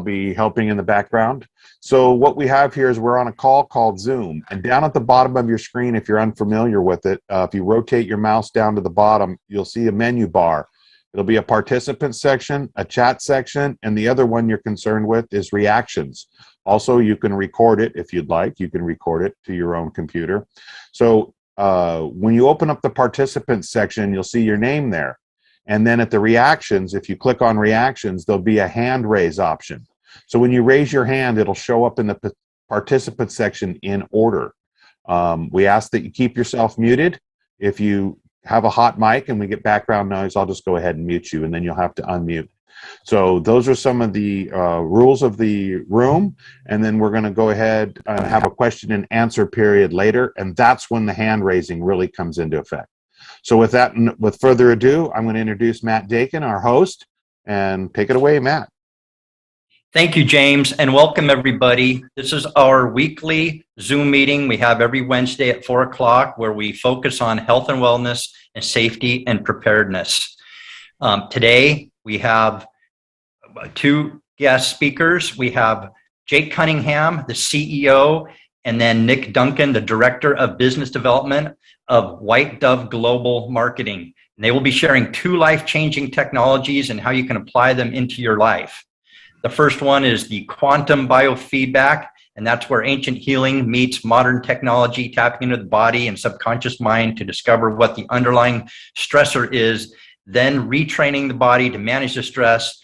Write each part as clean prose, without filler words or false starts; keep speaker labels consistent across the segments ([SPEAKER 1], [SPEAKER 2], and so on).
[SPEAKER 1] be helping in the background. So what we have here is we're on a call called Zoom, and down at the bottom of your screen, if you're unfamiliar with it, if you rotate your mouse down to the bottom, you'll see a menu bar. It'll be a participant section, a chat section, and the other one you're concerned with is reactions. Also, you can record it if you'd like. You can record it to your own computer. So when you open up the participant section, you'll see your name there. And then at the reactions, if you click on reactions, there'll be a hand raise option. So when you raise your hand, it'll show up in the participant section in order. We ask that you keep yourself muted. If you have a hot mic and we get background noise, I'll just go ahead and mute you, and then you'll have to unmute. So those are some of the rules of the room, and then we're going to go ahead and have a question and answer period later, and that's when the hand raising really comes into effect. So with that, with further ado, I'm going to introduce Matt Duncan, our host, and take it away, Matt.
[SPEAKER 2] Thank you, James, and welcome everybody. This is our weekly Zoom meeting we have every Wednesday at 4 o'clock, where we focus on health and wellness and safety and preparedness. Today, we have two guest speakers. We have Jake Cunningham, the CEO, and then Nick Duncan, the Director of Business Development of White Dove Global Marketing. And they will be sharing two life-changing technologies and how you can apply them into your life. The first one is the Quantum Biofeedback, and that's where ancient healing meets modern technology, tapping into the body and subconscious mind to discover what the underlying stressor is, then retraining the body to manage the stress,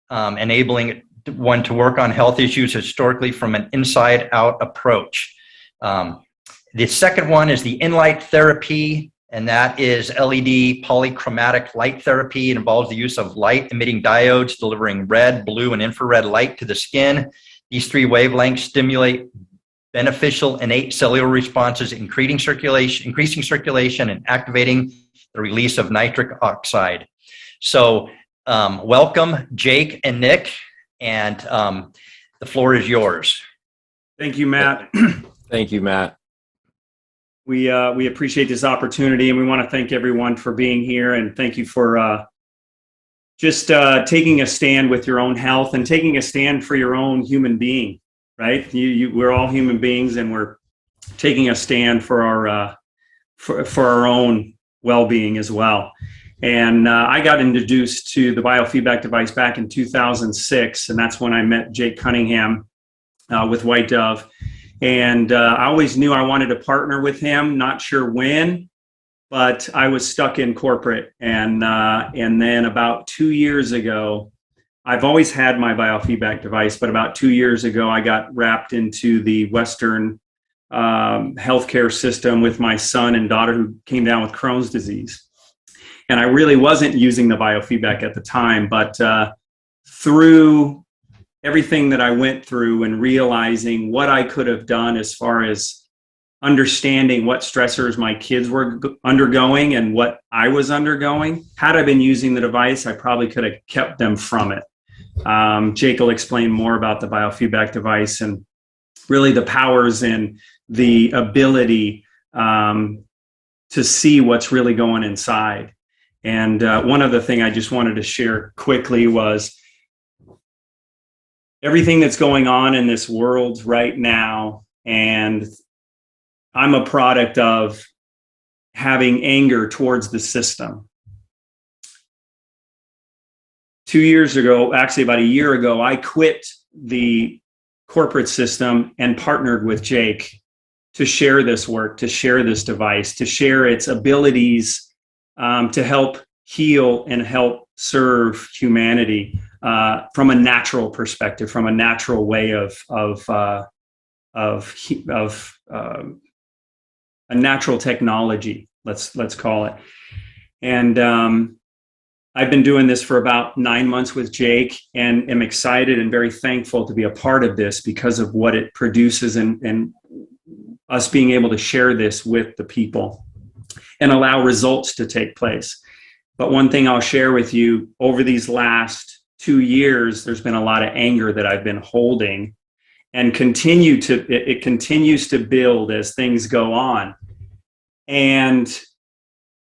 [SPEAKER 2] enabling one to work on health issues historically from an inside-out approach. The second one is the Inlight Therapy, and that is LED polychromatic light therapy. It involves the use of light-emitting diodes delivering red, blue, and infrared light to the skin. These three wavelengths stimulate beneficial innate cellular responses, increasing circulation, and activating the release of nitric oxide. So welcome, Jake and Nick, and the floor is yours.
[SPEAKER 3] Thank you, Matt.
[SPEAKER 4] Thank you, Matt.
[SPEAKER 3] We appreciate this opportunity, and we want to thank everyone for being here, and thank you for just taking a stand with your own health and taking a stand for your own human being, right? We're all human beings, and we're taking a stand for our own well-being as well. And I got introduced to the biofeedback device back in 2006, and that's when I met Jake Cunningham with White Dove. And I always knew I wanted to partner with him, not sure when, but I was stuck in corporate. And then about 2 years ago, I've always had my biofeedback device, but about 2 years ago, I got wrapped into the Western healthcare system with my son and daughter who came down with Crohn's disease. And I really wasn't using the biofeedback at the time, but through everything that I went through and realizing what I could have done as far as understanding what stressors my kids were undergoing and what I was undergoing, had I been using the device, I probably could have kept them from it. Jake will explain more about the biofeedback device and really the powers and the ability to see what's really going inside. And one other thing I just wanted to share quickly was everything that's going on in this world right now, and I'm a product of having anger towards the system. 2 years ago, actually about a year ago, I quit the corporate system and partnered with Jake to share this work, to share this device, to share its abilities to help heal and help serve humanity. From a natural perspective, from a natural way of a natural technology, let's call it. And I've been doing this for about 9 months with Jake, and am excited and very thankful to be a part of this because of what it produces and us being able to share this with the people and allow results to take place. But one thing I'll share with you, over these last 2 years, there's been a lot of anger that I've been holding, and it continues to build as things go on. And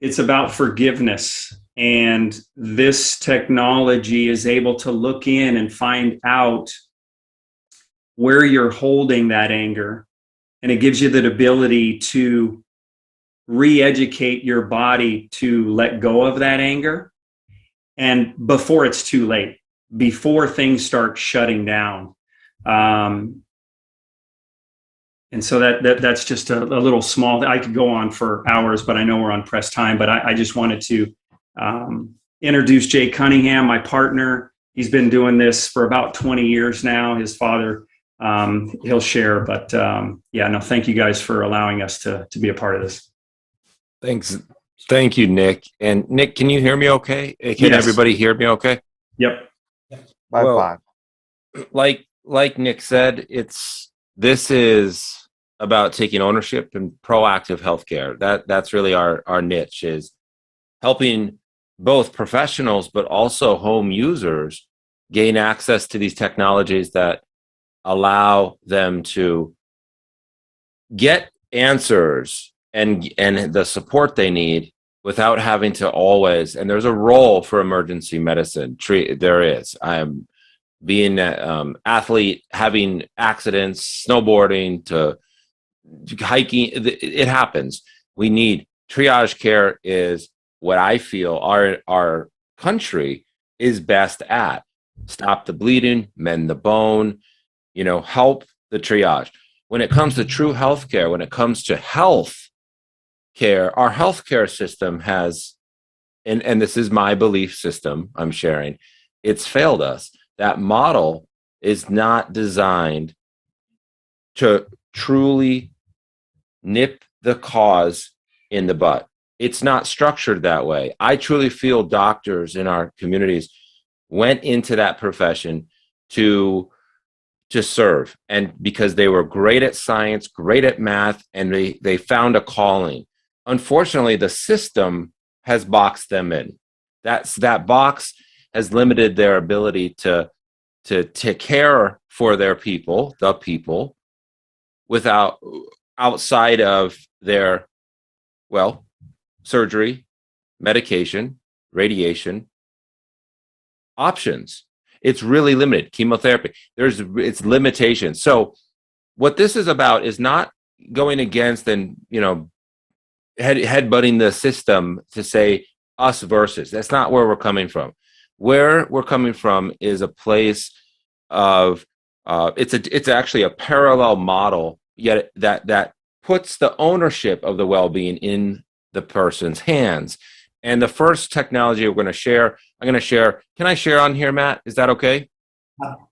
[SPEAKER 3] it's about forgiveness. And this technology is able to look in and find out where you're holding that anger. And it gives you the ability to re-educate your body to let go of that anger. And before it's too late, before things start shutting down. And so that's just a little small, I could go on for hours, but I know we're on press time, but I just wanted to introduce Jay Cunningham, my partner. He's been doing this for about 20 years now. His father, he'll share, but thank you guys for allowing us to be a part of this.
[SPEAKER 4] Thanks. Thank you, Nick. And Nick, can you hear me okay? Can
[SPEAKER 3] Yes.
[SPEAKER 4] everybody hear me okay?
[SPEAKER 3] Yep.
[SPEAKER 1] Bye.
[SPEAKER 4] Like Nick said, this is about taking ownership and proactive healthcare. That's really our niche, is helping both professionals but also home users gain access to these technologies that allow them to get answers and the support they need without having to always, and there's a role for emergency medicine. There is. I'm being an athlete, having accidents, snowboarding to hiking. It happens. We need triage care. Is what I feel our country is best at. Stop the bleeding, mend the bone, help the triage. When it comes to true healthcare, when it comes to health care, our healthcare system has, and this is my belief system I'm sharing, it's failed us. That model is not designed to truly nip the cause in the butt. It's not structured that way. I truly feel doctors in our communities went into that profession to serve, and because they were great at science, great at math, and they found a calling. Unfortunately, the system has boxed them in. That box has limited their ability to take care for their people, the people, outside of their, surgery, medication, radiation, options. It's really limited. Chemotherapy, it's limitations. So what this is about is not going against and, headbutting the system to say us versus. That's not where we're coming from. Where we're coming from is a place of, it's actually a parallel model, yet that puts the ownership of the well-being in the person's hands. And the first technology I'm going to share, can I share on here, Matt? Is that okay?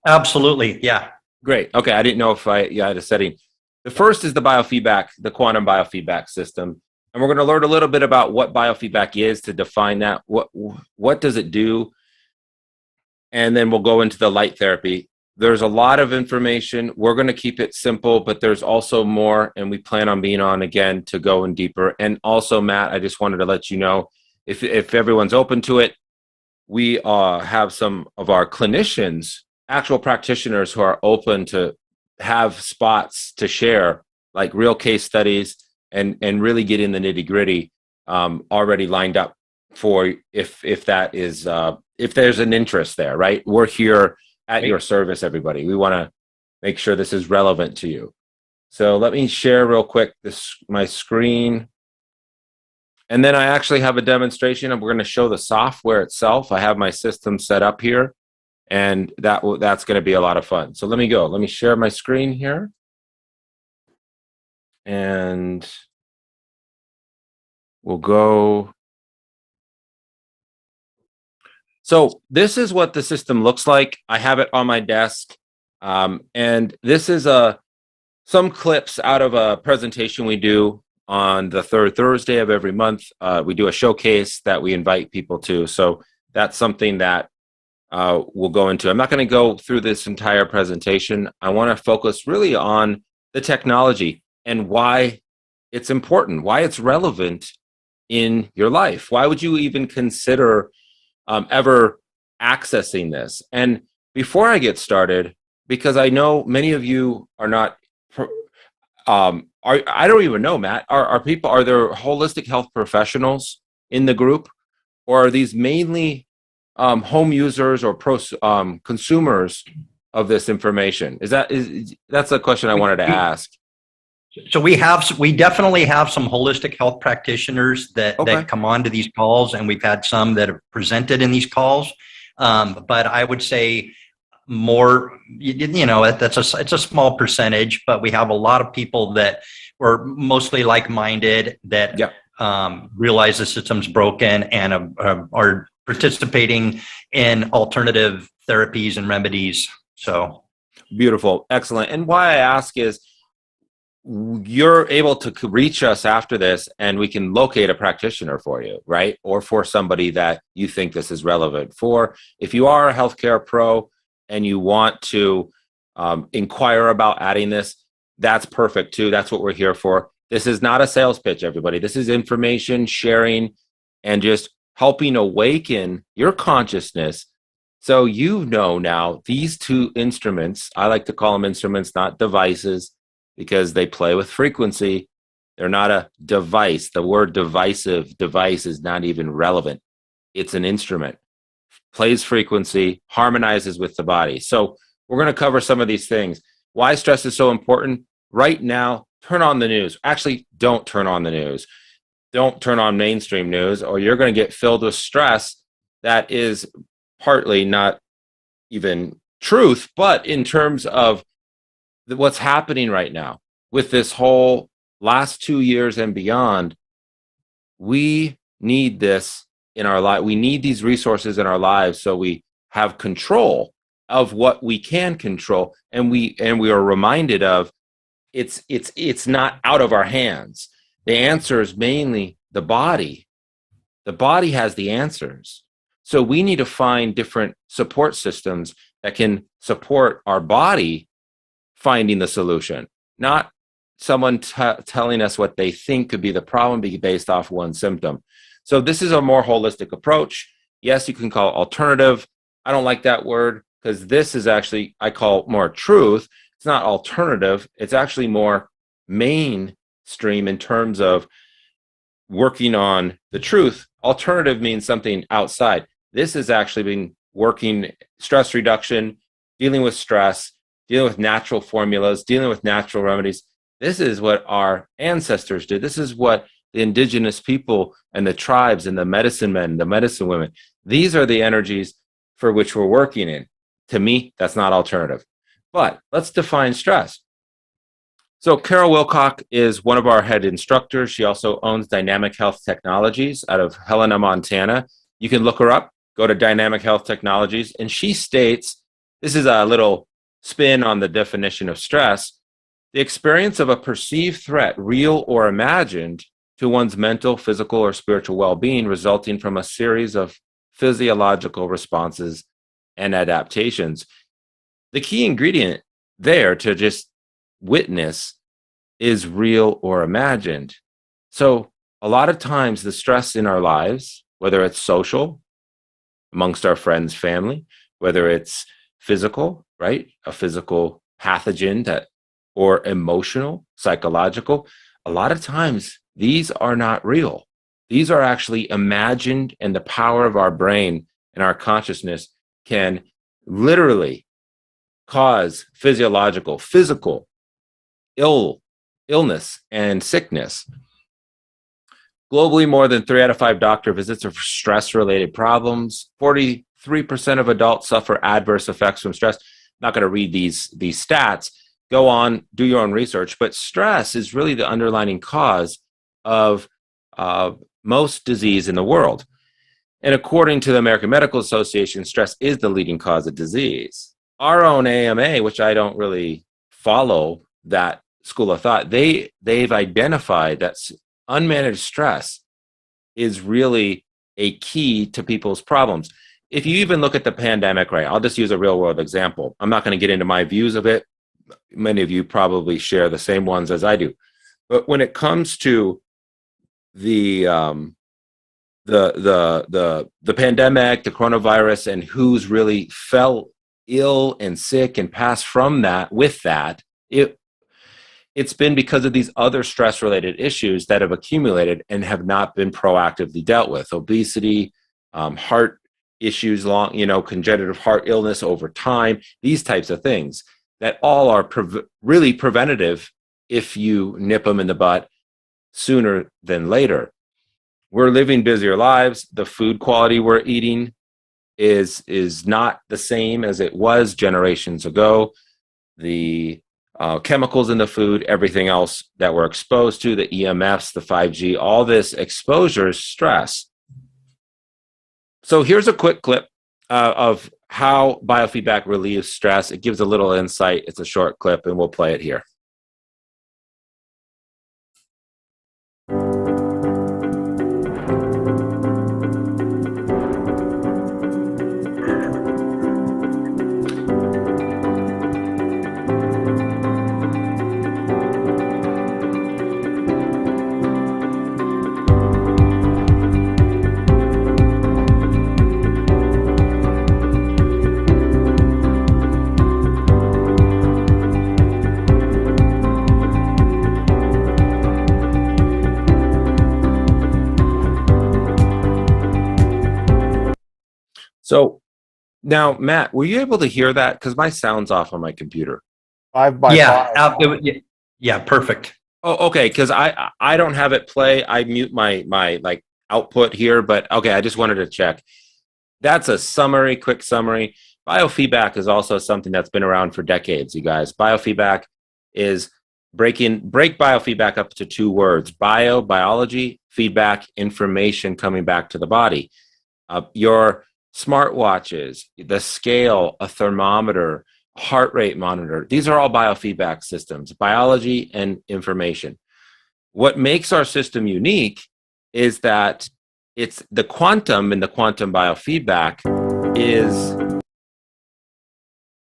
[SPEAKER 2] Absolutely. Yeah.
[SPEAKER 4] Great. Okay. I didn't know if I had a setting. The first is the biofeedback, the quantum biofeedback system. And we're going to learn a little bit about what biofeedback is, to define that. What does it do? And then we'll go into the light therapy. There's a lot of information. We're going to keep it simple, but there's also more, and we plan on being on again to go in deeper. And also, Matt, I just wanted to let you know, if everyone's open to it, we have some of our clinicians, actual practitioners, who are open to have spots to share, like real case studies, and really get in the nitty-gritty, already lined up for if that is if there's an interest there, right? We're here at your service, everybody. We want to make sure this is relevant to you. So let me share real quick my screen. And then I actually have a demonstration, and we're going to show the software itself. I have my system set up here, and that's going to be a lot of fun. So let me share my screen here. And we'll go. So this is what the system looks like. I have it on my desk. And this is some clips out of a presentation we do on the third Thursday of every month. We do a showcase that we invite people to. So that's something that we'll go into. I'm not going to go through this entire presentation. I want to focus really on the technology and why it's important, why it's relevant in your life. Why would you even consider ever accessing this? And before I get started, because I know many of you are not, I don't even know, Matt, are there holistic health professionals in the group, or are these mainly home users or consumers of this information? That's a question I wanted to ask.
[SPEAKER 2] So we definitely have some holistic health practitioners that come on to these calls, and we've had some that have presented in these calls. But I would say more, it's a small percentage, but we have a lot of people that were mostly like-minded that realize the system's broken and are participating in alternative therapies and remedies. So
[SPEAKER 4] beautiful. Excellent. And why I ask is, you're able to reach us after this and we can locate a practitioner for you, right? Or for somebody that you think this is relevant for. If you are a healthcare pro and you want to inquire about adding this, that's perfect too. That's what we're here for. This is not a sales pitch, everybody. This is information sharing and just helping awaken your consciousness. So now these two instruments, I like to call them instruments, not devices, because they play with frequency. They're not a device. The word device is not even relevant. It's an instrument. Plays frequency, harmonizes with the body. So we're going to cover some of these things. Why stress is so important. Right now, turn on the news. Actually, don't turn on the news. Don't turn on mainstream news, or you're going to get filled with stress that is partly not even truth, but in terms of what's happening right now with this whole last 2 years and beyond. We need this in our life. We need these resources in our lives so we have control of what we can control, and we are reminded of it's not out of our hands. The answer is mainly the body. The body has the answers. So we need to find different support systems that can support our body finding the solution, not someone telling us what they think could be the problem based off one symptom. So this is a more holistic approach. Yes, you can call it alternative. I don't like that word because this is actually, I call more truth. It's not alternative. It's actually more mainstream in terms of working on the truth. Alternative means something outside. This has actually been working stress reduction, dealing with stress, dealing with natural formulas, dealing with natural remedies. This is what our ancestors did. This is what the indigenous people and the tribes and the medicine men, the medicine women, these are the energies for which we're working in. To me, that's not alternative. But let's define stress. So Carol Wilcock is one of our head instructors. She also owns Dynamic Health Technologies out of Helena, Montana. You can look her up, go to Dynamic Health Technologies, and she states, this is a little spin on the definition of stress, the experience of a perceived threat, real or imagined, to one's mental, physical, or spiritual well-being resulting from a series of physiological responses and adaptations. The key ingredient there to just witness is real or imagined. So a lot of times the stress in our lives, whether it's social, amongst our friends, family, whether it's physical, right? A physical pathogen or emotional, psychological, a lot of times these are not real. These are actually imagined, and the power of our brain and our consciousness can literally cause physical illness and sickness. Globally, more than 3 out of 5 doctor visits are for stress-related problems. 43% of adults suffer adverse effects from stress. Not going to read these stats. Go on, do your own research. But stress is really the underlying cause of most disease in the world. And according to the American Medical Association, stress is the leading cause of disease. Our own AMA, which I don't really follow that school of thought, they've identified that unmanaged stress is really a key to people's problems. If you even look at the pandemic, right, I'll just use a real world example. I'm not going to get into my views of it. Many of you probably share the same ones as I do. But when it comes to the pandemic, the coronavirus, and who's really fell ill and sick and passed from that, with that, it's been because of these other stress-related issues that have accumulated and have not been proactively dealt with. Obesity, heart issues, congenital heart illness over time, these types of things that all are really preventative if you nip them in the butt sooner than later. We're living busier lives. The food quality we're eating is not the same as it was generations ago. The chemicals in the food, everything else that we're exposed to, the EMFs, the 5G, all this exposure is stress. So here's a quick clip of how biofeedback relieves stress. It gives a little insight. It's a short clip, and we'll play it here. So now, Matt, were you able to hear that? Because my sound's off on my computer.
[SPEAKER 1] 5 by 5.
[SPEAKER 2] Yeah, perfect.
[SPEAKER 4] Oh, okay. Because I don't have it play. I mute my like output here, but okay. I just wanted to check. That's a quick summary. Biofeedback is also something that's been around for decades, you guys. Biofeedback is break biofeedback up to 2 words: biology, feedback, information coming back to the body. Your smartwatches, the scale, a thermometer, heart rate monitor, these are all biofeedback systems, biology and information. What makes our system unique is that it's the quantum, and the quantum biofeedback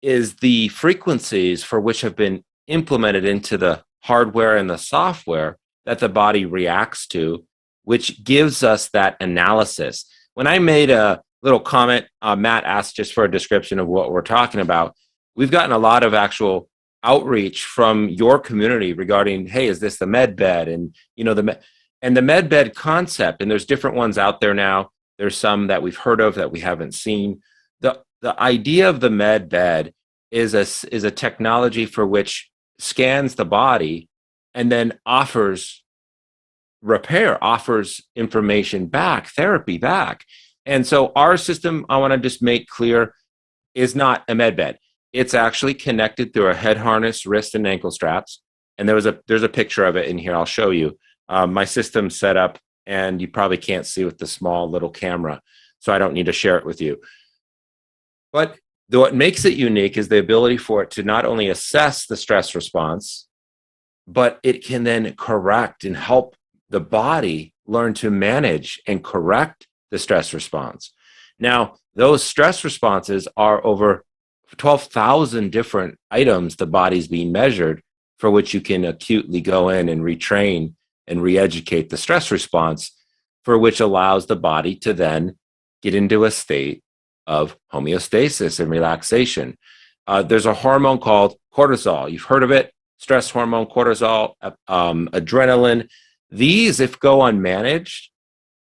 [SPEAKER 4] is the frequencies for which have been implemented into the hardware and the software that the body reacts to, which gives us that analysis. When I made a little comment, Matt asked just for a description of what we're talking about. We've gotten a lot of actual outreach from your community regarding, hey, is this the med bed? And the med bed concept, and there's different ones out there now. There's some that we've heard of that we haven't seen. The idea of the med bed is a technology for which scans the body and then offers repair, offers information back, therapy back. And so our system, I want to just make clear, is not a med bed. It's actually connected through a head harness, wrist and ankle straps. And there's a picture of it in here. I'll show you. My system's set up, and you probably can't see with the small little camera, so I don't need to share it with you. But what makes it unique is the ability for it to not only assess the stress response, but it can then correct and help the body learn to manage and correct the stress response. Now, those stress responses are over 12,000 different items the body's being measured, for which you can acutely go in and retrain and re-educate the stress response, for which allows the body to then get into a state of homeostasis and relaxation. There's a hormone called cortisol. You've heard of it: stress hormone, cortisol, adrenaline. These, if go unmanaged,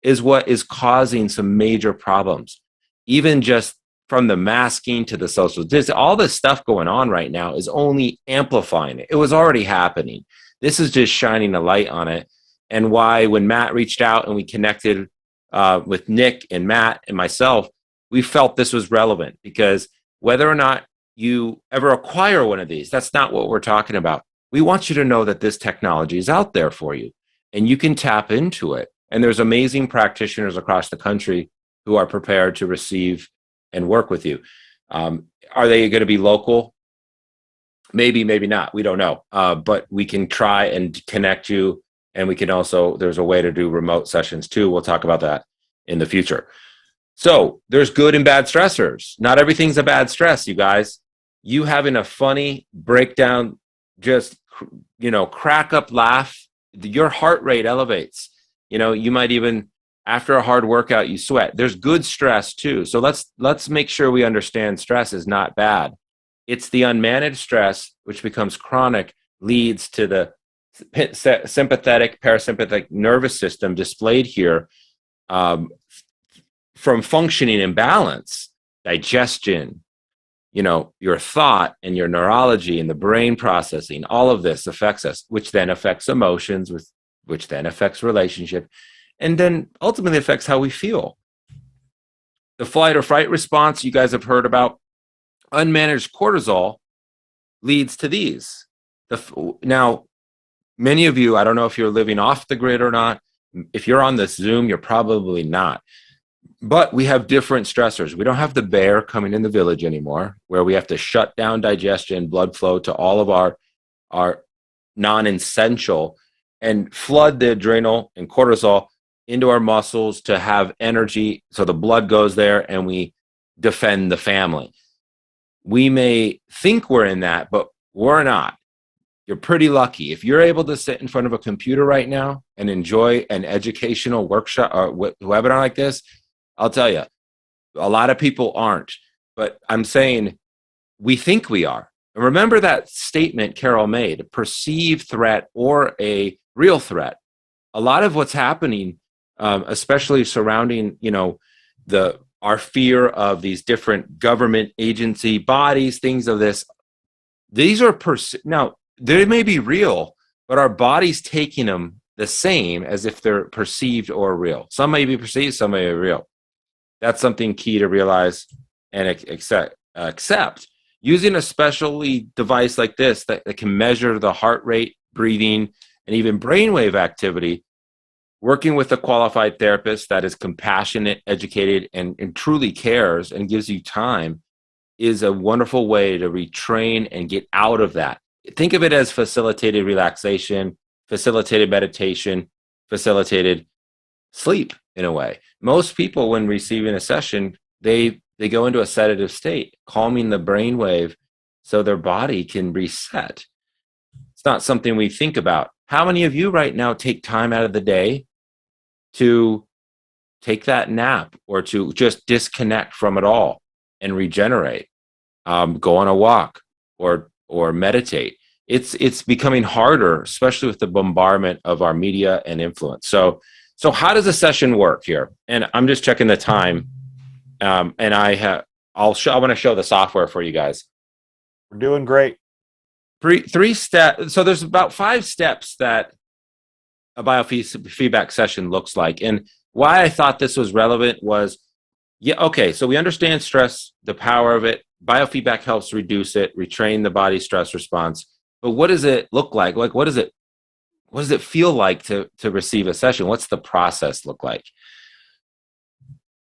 [SPEAKER 4] is what is causing some major problems. Even just from the masking to the social distance, all this stuff going on right now is only amplifying it. It was already happening. This is just shining a light on it. And why, when Matt reached out and we connected with Nick and Matt and myself, we felt this was relevant, because whether or not you ever acquire one of these, that's not what we're talking about. We want you to know that this technology is out there for you and you can tap into it. And there's amazing practitioners across the country who are prepared to receive and work with you. Are they going to be local? Maybe, maybe not. We don't know. But we can try and connect you. And we can also, there's a way to do remote sessions too. We'll talk about that in the future. So there's good and bad stressors. Not everything's a bad stress, you guys. You having a funny breakdown, just, crack up laugh, your heart rate elevates. You might even, after a hard workout, you sweat. There's good stress too. So let's make sure we understand stress is not bad. It's the unmanaged stress, which becomes chronic, leads to the sympathetic, parasympathetic nervous system displayed here, from functioning in balance, digestion, your thought and your neurology and the brain processing, all of this affects us, which then affects emotions, which then affects relationship, and then ultimately affects how we feel. The flight or fright response you guys have heard about, unmanaged cortisol leads to these. Now, many of you, I don't know if you're living off the grid or not. If you're on this Zoom, you're probably not. But we have different stressors. We don't have the bear coming in the village anymore, where we have to shut down digestion, blood flow to all of our non-essential, and flood the adrenal and cortisol into our muscles to have energy, so the blood goes there and we defend the family. We may think we're in that, but we're not. You're pretty lucky. If you're able to sit in front of a computer right now and enjoy an educational workshop or webinar like this, I'll tell you, a lot of people aren't. But I'm saying we think we are. And remember that statement Carol made, a perceived threat or a real threat. A lot of what's happening, especially surrounding, our fear of these different government agency bodies, things of this, these are now they may be real, but our body's taking them the same as if they're perceived or real. Some may be perceived, some may be real. That's something key to realize and accept. Using a specialty device like this that can measure the heart rate, breathing, and even brainwave activity, working with a qualified therapist that is compassionate, educated, and truly cares and gives you time is a wonderful way to retrain and get out of that. Think of it as facilitated relaxation, facilitated meditation, facilitated sleep in a way. Most people, when receiving a session, they go into a sedative state, calming the brainwave so their body can reset. It's not something we think about. How many of you right now take time out of the day to take that nap or to just disconnect from it all and regenerate, go on a walk or meditate? It's becoming harder, especially with the bombardment of our media and influence. So how does a session work here? And I'm just checking the time. And I want to show the software for you guys.
[SPEAKER 1] We're doing great.
[SPEAKER 4] Three steps. So there's about 5 steps that a biofeedback session looks like. And why I thought this was relevant was, so we understand stress, the power of it. Biofeedback helps reduce it, retrain the body's stress response. But what does it look like? Like, what does it feel like to receive a session? What's the process look like?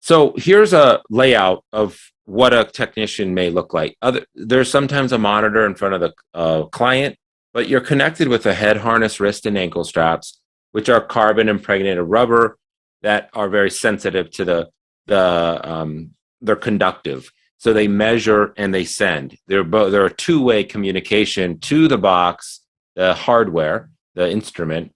[SPEAKER 4] So here's a layout of what a technician may look like. There's sometimes a monitor in front of the client, but you're connected with a head harness, wrist, and ankle straps, which are carbon impregnated rubber that are very sensitive to they're conductive. So they measure and they send. They're a two-way communication to the box, the hardware, the instrument,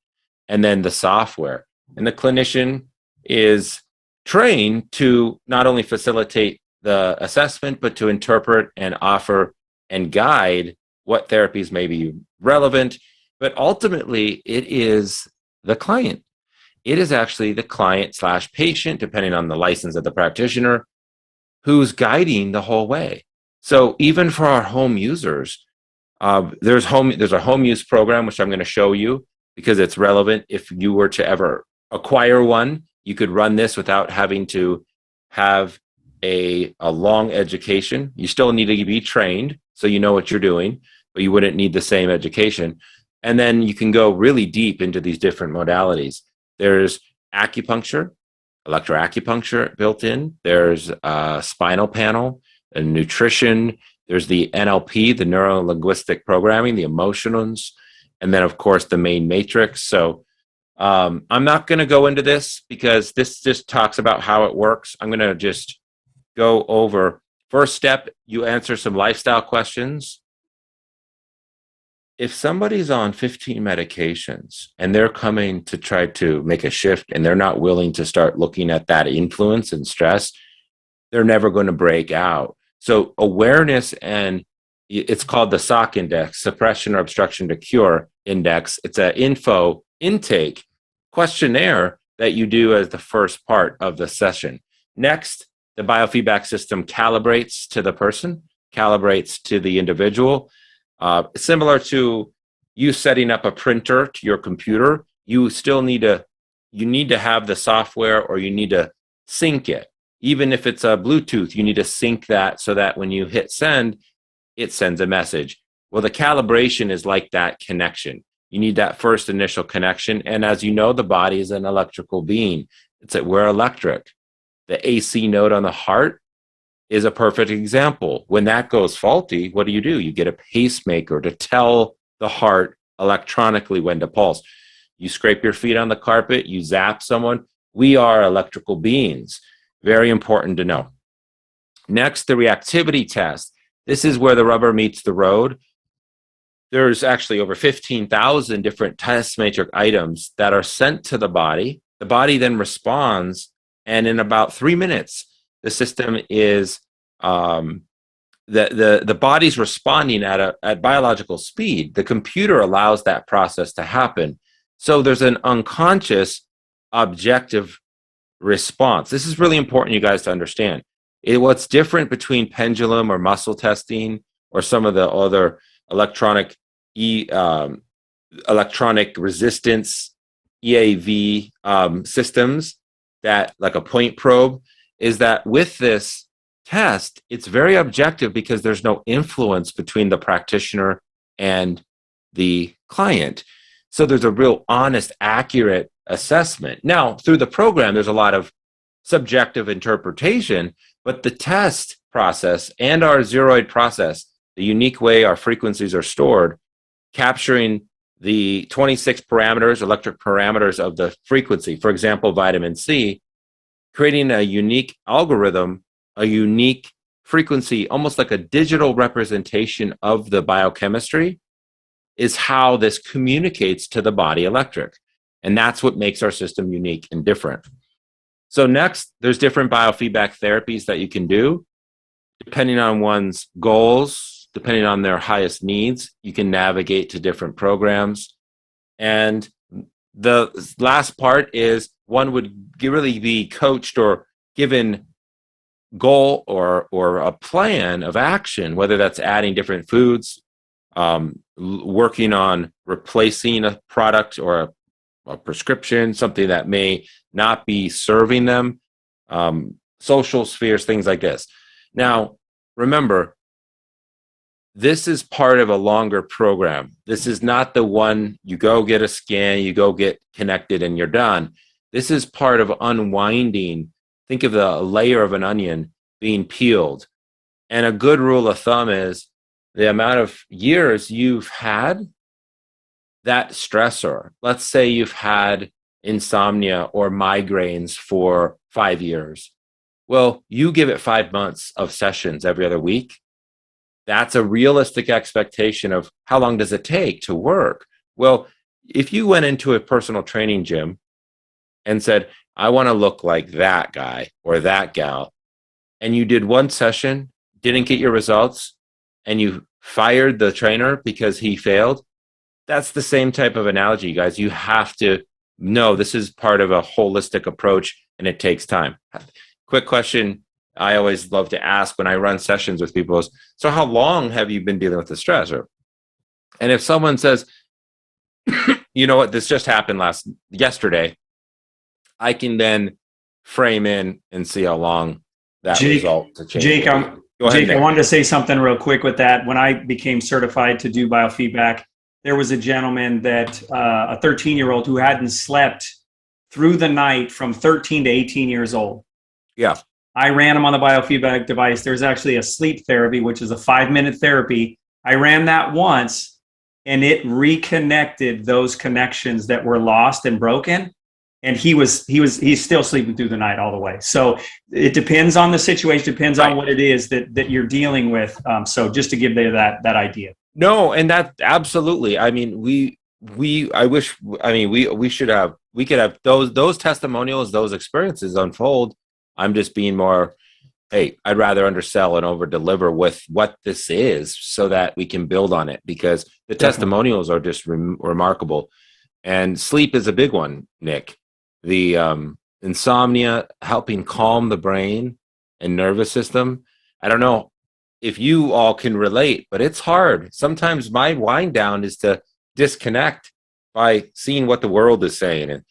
[SPEAKER 4] and then the software. And the clinician is trained to not only facilitate the assessment, but to interpret and offer and guide what therapies may be relevant. But ultimately, it is the client. It is actually the client/patient, depending on the license of the practitioner, who's guiding the whole way. So even for our home users, there's a home use program, which I'm going to show you because it's relevant. If you were to ever acquire one, you could run this without having to have a long education. You still need to be trained so you know what you're doing, but you wouldn't need the same education. And then you can go really deep into these different modalities. There's acupuncture, electroacupuncture built in. There's a spinal panel, a nutrition. There's the NLP, the neuro-linguistic programming, the emotions, and then, of course, the main matrix. So I'm not going to go into this because this just talks about how it works. I'm going to just go over. First step, you answer some lifestyle questions. If somebody's on 15 medications and they're coming to try to make a shift and they're not willing to start looking at that influence and stress, they're never going to break out. So awareness, and it's called the SOC index, suppression or obstruction to cure index. It's an info intake questionnaire that you do as the first part of the session. Next, the biofeedback system calibrates to the person, calibrates to the individual. Similar to you setting up a printer to your computer, you need to have the software, or you need to sync it. Even if it's a Bluetooth, you need to sync that so that when you hit send, it sends a message. Well, the calibration is like that connection. You need that first initial connection. And as you know, the body is an electrical being. We're electric. The AC node on the heart is a perfect example. When that goes faulty, what do? You get a pacemaker to tell the heart electronically when to pulse. You scrape your feet on the carpet, you zap someone. We are electrical beings. Very important to know. Next, the reactivity test. This is where the rubber meets the road. There's actually over 15,000 different test matrix items that are sent to the body. The body then responds, and in about 3 minutes, the system is the body's responding at biological speed. The computer allows that process to happen. So there's an unconscious objective response. This is really important, you guys, to understand. What's different between pendulum or muscle testing or some of the other electronic resistance EAV systems, that like a point probe, is that with this test, it's very objective because there's no influence between the practitioner and the client. So there's a real honest, accurate assessment. Now, through the program, there's a lot of subjective interpretation, but the test process and our zeroid process, the unique way our frequencies are stored, capturing the 26 parameters, electric parameters of the frequency, for example, vitamin C, creating a unique algorithm, a unique frequency, almost like a digital representation of the biochemistry, is how this communicates to the body electric. And that's what makes our system unique and different. So next, there's different biofeedback therapies that you can do. Depending on one's goals, depending on their highest needs, you can navigate to different programs. And the last part is one would really be coached or given goal or a plan of action, whether that's adding different foods, working on replacing a product or a prescription, something that may not be serving them, social spheres, things like this. Now, remember, this is part of a longer program. This is not the one you go get a scan, you go get connected, and you're done. This is part of unwinding. Think of the layer of an onion being peeled. And a good rule of thumb is the amount of years you've had that stressor. Let's say you've had insomnia or migraines for 5 years. Well, you give it 5 months of sessions every other week. That's a realistic expectation of how long does it take to work. Well, if you went into a personal training gym and said, I want to look like that guy or that gal, and you did one session, didn't get your results, and you fired the trainer because he failed, that's the same type of analogy, you guys. You have to know this is part of a holistic approach, and it takes time. Quick question I always love to ask when I run sessions with people is, so how long have you been dealing with the stressor? And if someone says, you know what, this just happened yesterday, I can then frame in and see how long that result to change.
[SPEAKER 3] Jake, I wanted to say something real quick with that. When I became certified to do biofeedback, there was a gentleman that, a 13-year-old who hadn't slept through the night from 13 to 18 years old.
[SPEAKER 4] Yeah.
[SPEAKER 3] I ran him on the biofeedback device. There's actually a sleep therapy, which is a 5-minute therapy. I ran that once, and it reconnected those connections that were lost and broken. And he's still sleeping through the night all the way. So it depends on the situation, depends on what it is that you're dealing with. So just to give that idea.
[SPEAKER 4] No, and that absolutely. I mean, we could have those testimonials, those experiences unfold. I'm just being more, hey, I'd rather undersell and over deliver with what this is so that we can build on it, because the testimonials are just remarkable. And sleep is a big one, Nick. insomnia, helping calm the brain and nervous system. I don't know if you all can relate, but it's hard. Sometimes my wind down is to disconnect by seeing what the world is saying. And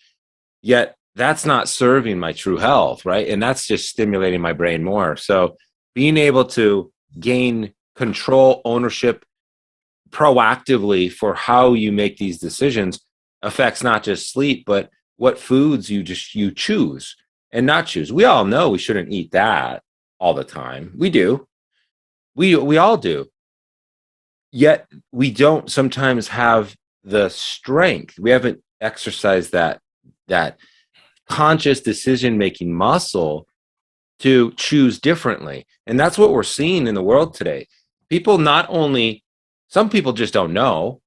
[SPEAKER 4] yet that's not serving my true health, right? And that's just stimulating my brain more. So being able to gain control, ownership proactively for how you make these decisions affects not just sleep, but what foods you choose and not choose. We all know we shouldn't eat that all the time. We do. We all do. Yet we don't sometimes have the strength. We haven't exercised that conscious decision-making muscle to choose differently. And that's what we're seeing in the world today. People some people just don't know.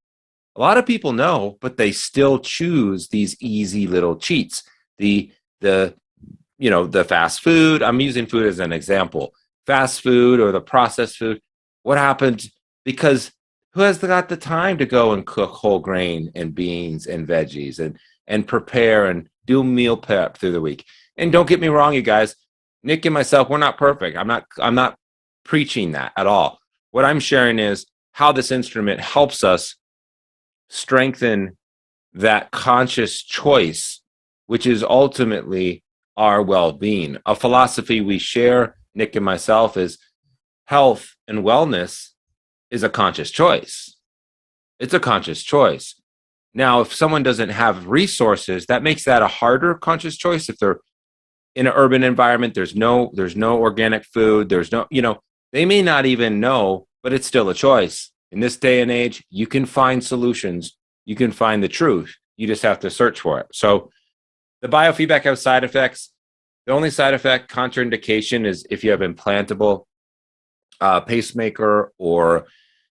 [SPEAKER 4] A lot of people know, but they still choose these easy little cheats. The fast food, I'm using food as an example. Fast food or the processed food. What happens? Because who has got the time to go and cook whole grain and beans and veggies and prepare and do meal prep through the week? And don't get me wrong, you guys, Nick and myself, we're not perfect. I'm not preaching that at all. What I'm sharing is how this instrument helps us strengthen that conscious choice, which is ultimately our well-being. A philosophy we share, Nick and myself, is health and wellness is a conscious choice. It's a conscious choice. Now, if someone doesn't have resources, that makes that a harder conscious choice. If they're in an urban environment, there's no organic food, they may not even know, but it's still a choice. In this day and age, you can find solutions. You can find the truth. You just have to search for it. So the biofeedback has side effects. The only side effect, contraindication, is if you have implantable pacemaker, or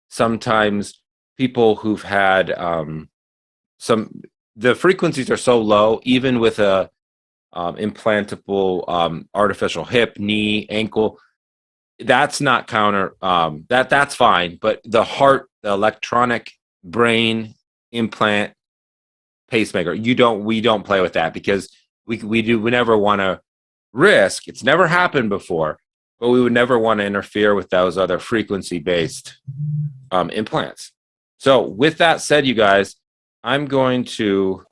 [SPEAKER 4] sometimes people who've had the frequencies are so low, even with a implantable artificial hip, knee, ankle, that's not that's fine. But the heart, the electronic brain implant pacemaker, we don't play with that, because we never want to risk. It's never happened before, but we would never want to interfere with those other frequency based implants. So with that said, you guys, I'm going to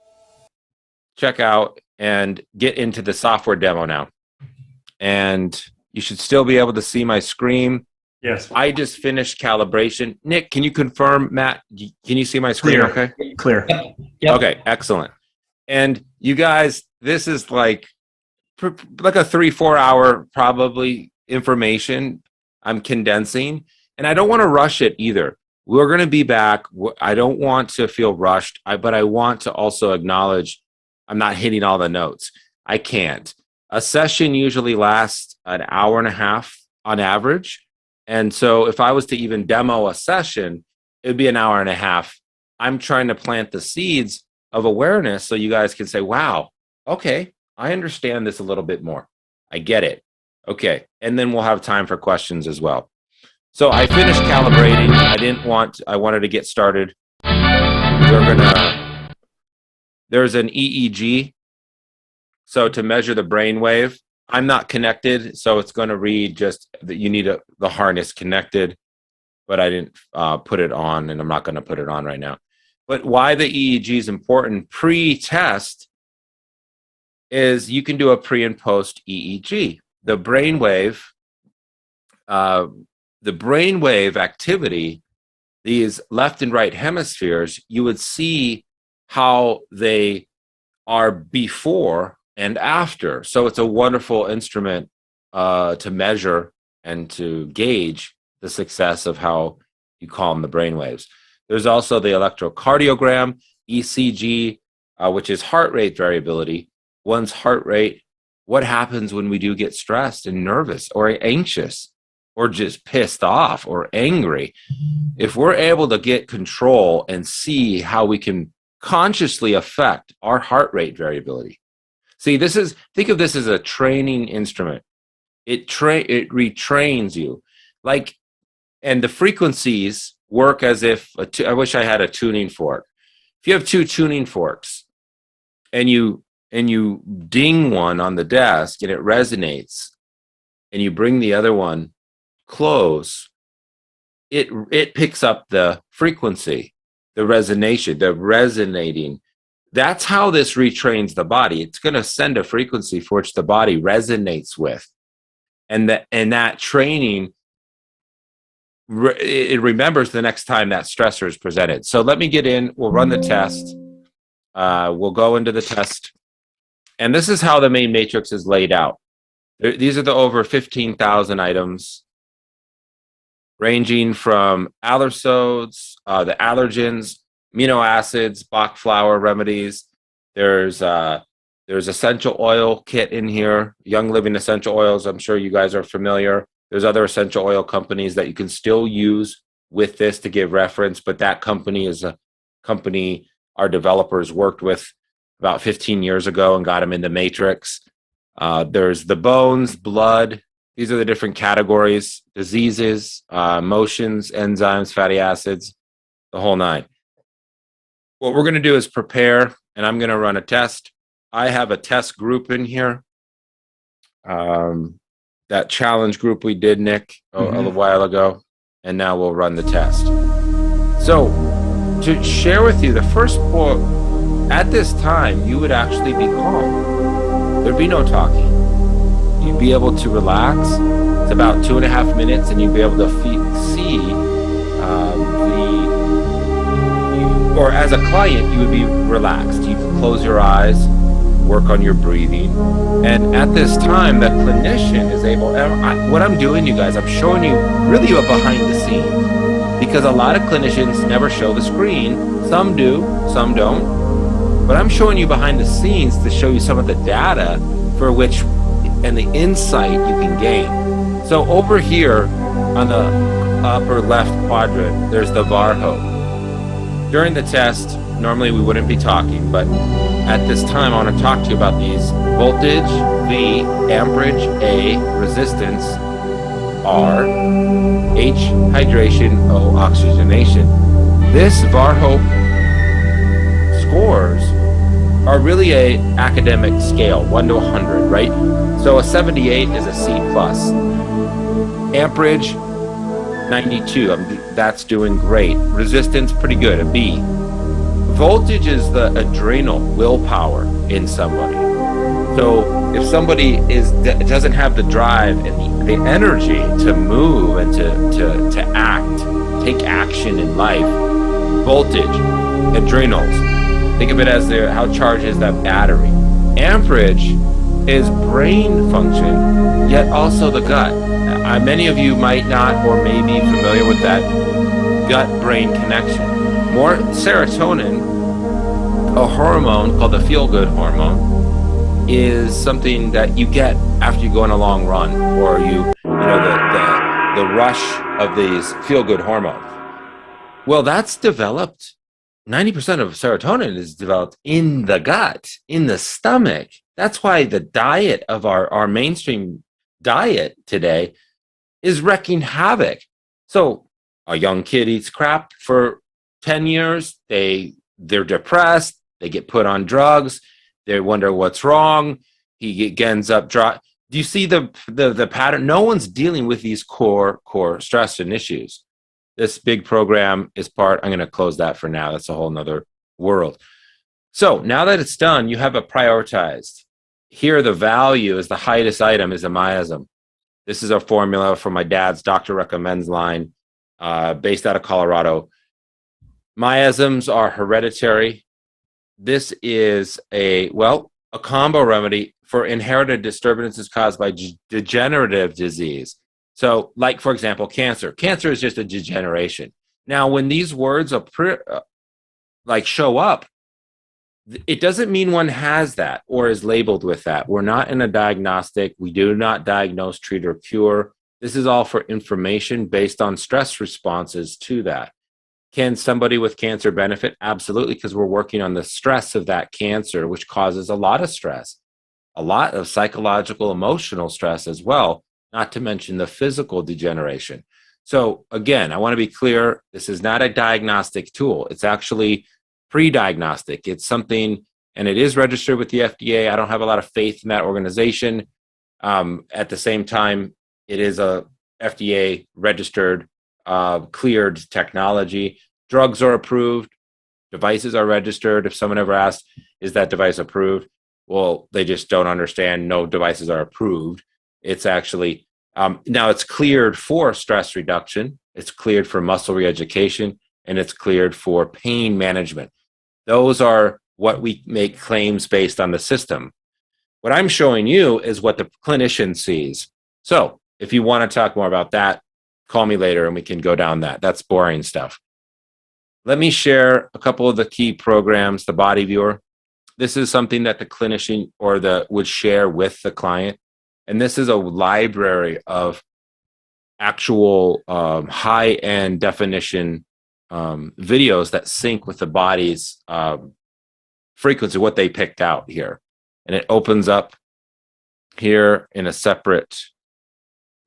[SPEAKER 4] check out and get into the software demo now. And you should still be able to see my screen.
[SPEAKER 3] Yes.
[SPEAKER 4] I just finished calibration. Nick, can you confirm, Matt? Can you see my screen?
[SPEAKER 3] Clear.
[SPEAKER 4] Okay.
[SPEAKER 3] Clear.
[SPEAKER 2] Yep.
[SPEAKER 4] Okay, excellent. And you guys, this is like a 3-4 hour probably information I'm condensing, and I don't want to rush it either. We're going to be back. I don't want to feel rushed, but I want to also acknowledge I'm not hitting all the notes. I can't. A session usually lasts an hour and a half on average. And so if I was to even demo a session, it would be an hour and a half. I'm trying to plant the seeds of awareness so you guys can say, wow, okay, I understand this a little bit more. I get it. Okay. And then we'll have time for questions as well. So I finished calibrating. I wanted to get started. There's an EEG. So to measure the brain wave, I'm not connected. So it's going to read just that you need the harness connected, but I didn't put it on, and I'm not going to put it on right now. But why the EEG is important pre-test is you can do a pre and post EEG. The brainwave activity, these left and right hemispheres, you would see how they are before and after. So it's a wonderful instrument to measure and to gauge the success of how you calm the brainwaves. There's also the electrocardiogram, ECG, which is heart rate variability. One's heart rate, what happens when we do get stressed and nervous or anxious or just pissed off or angry. If we're able to get control and see how we can consciously affect our heart rate variability. See, think of this as a training instrument. It retrains you. And the frequencies work as if, I wish I had a tuning fork. If you have two tuning forks and you and you ding one on the desk and it resonates, and you bring the other one close, it picks up the frequency, the resonation, the resonating. That's how this retrains the body. It's going to send a frequency for which the body resonates with. And that training, it remembers the next time that stressor is presented. So let me get in. We'll run the test. We'll go into the test. And this is how the main matrix is laid out. These are the over 15,000 items, ranging from allersodes, the allergens, amino acids, Bach flower remedies. There's essential oil kit in here, Young Living essential oils. I'm sure you guys are familiar. There's other essential oil companies that you can still use with this to give reference, but that company is a company our developers worked with about 15 years ago and got them in the matrix. There's the bones, blood. These are the different categories: diseases, motions, enzymes, fatty acids, the whole nine. What we're going to do is prepare, and I'm going to run a test. I have a test group in here. That challenge group we did, Nick, a little while ago, and now we'll run the test. So to share with you, the first point, at this time, you would actually be calm. There'd be no talking. You'd be able to relax. It's about 2.5 minutes, and you'd be able to see or as a client, you would be relaxed. You can close your eyes, work on your breathing. And at this time, the clinician is able, what I'm doing, you guys, I'm showing you really a behind the scenes, because a lot of clinicians never show the screen. Some do, some don't. But I'm showing you behind the scenes to show you some of the data for which, and the insight you can gain. So over here on the upper left quadrant, there's the VARHO. During the test, normally we wouldn't be talking, but at this time I want to talk to you about these: voltage, V, amperage, A, resistance, R, H, hydration, O, oxygenation. This VARHO scores are really a academic scale, 1 to 100, right? So a 78 is a C plus. Amperage, 92, that's doing great. Resistance, pretty good, a B. Voltage is the adrenal willpower in somebody. So if somebody doesn't have the drive and the energy to move and to act, take action in life, voltage, adrenals, think of it as how charged is that battery. Amperage is brain function, yet also the gut. Many of you might not or may be familiar with that gut-brain connection. More serotonin, a hormone called the feel-good hormone, is something that you get after you go on a long run, or the rush of these feel-good hormones. Well, that's developed. 90% of serotonin is developed in the gut, in the stomach. That's why the diet of our mainstream diet today is wreaking havoc. So a young kid eats crap for 10 years. They're depressed. They get put on drugs. They wonder what's wrong. He ends up dry. Do you see the pattern? No one's dealing with these core stress and issues. This big program is I'm going to close that for now. That's a whole nother world. So now that it's done, you have it prioritized. Here, the value is the highest item is a miasm. This is a formula from my dad's Doctor Recommends line, based out of Colorado. Miasms are hereditary. This is a combo remedy for inherited disturbances caused by degenerative disease. So, like, for example, cancer. Cancer is just a degeneration. Now, when these words show up, it doesn't mean one has that or is labeled with that. We're not in a diagnostic. We do not diagnose, treat, or cure. This is all for information based on stress responses to that. Can somebody with cancer benefit? Absolutely, because we're working on the stress of that cancer, which causes a lot of stress, a lot of psychological, emotional stress as well, not to mention the physical degeneration. So again, I want to be clear, this is not a diagnostic tool. It's actually pre-diagnostic. It's something and it is registered with the FDA. I don't have a lot of faith in that organization. At the same time, it is a FDA registered, cleared technology. Drugs are approved. Devices are registered. If someone ever asks, is that device approved? Well, they just don't understand. No devices are approved. It's actually, now it's cleared for stress reduction. It's cleared for muscle reeducation, and it's cleared for pain management. Those are what we make claims based on the system. What I'm showing you is what the clinician sees. So if you want to talk more about that, call me later and we can go down that. That's boring stuff. Let me share a couple of the key programs, the body viewer. This is something that the clinician would share with the client. And this is a library of actual high-end definition videos that sync with the body's frequency, what they picked out here. And it opens up here in a separate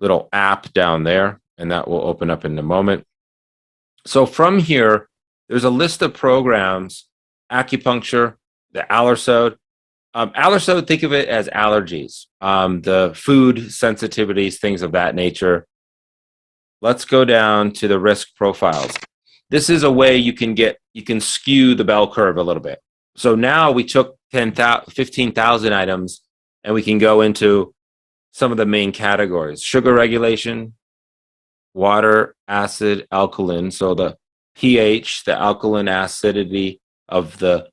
[SPEAKER 4] little app down there, and that will open up in a moment. So from here, there's a list of programs: acupuncture, the Allersode. Allersode, think of it as allergies, the food sensitivities, things of that nature. Let's go down to the risk profiles. This is a way you can skew the bell curve a little bit. So now we took 15,000 items and we can go into some of the main categories: sugar regulation, water, acid, alkaline. So the pH, the alkaline acidity of the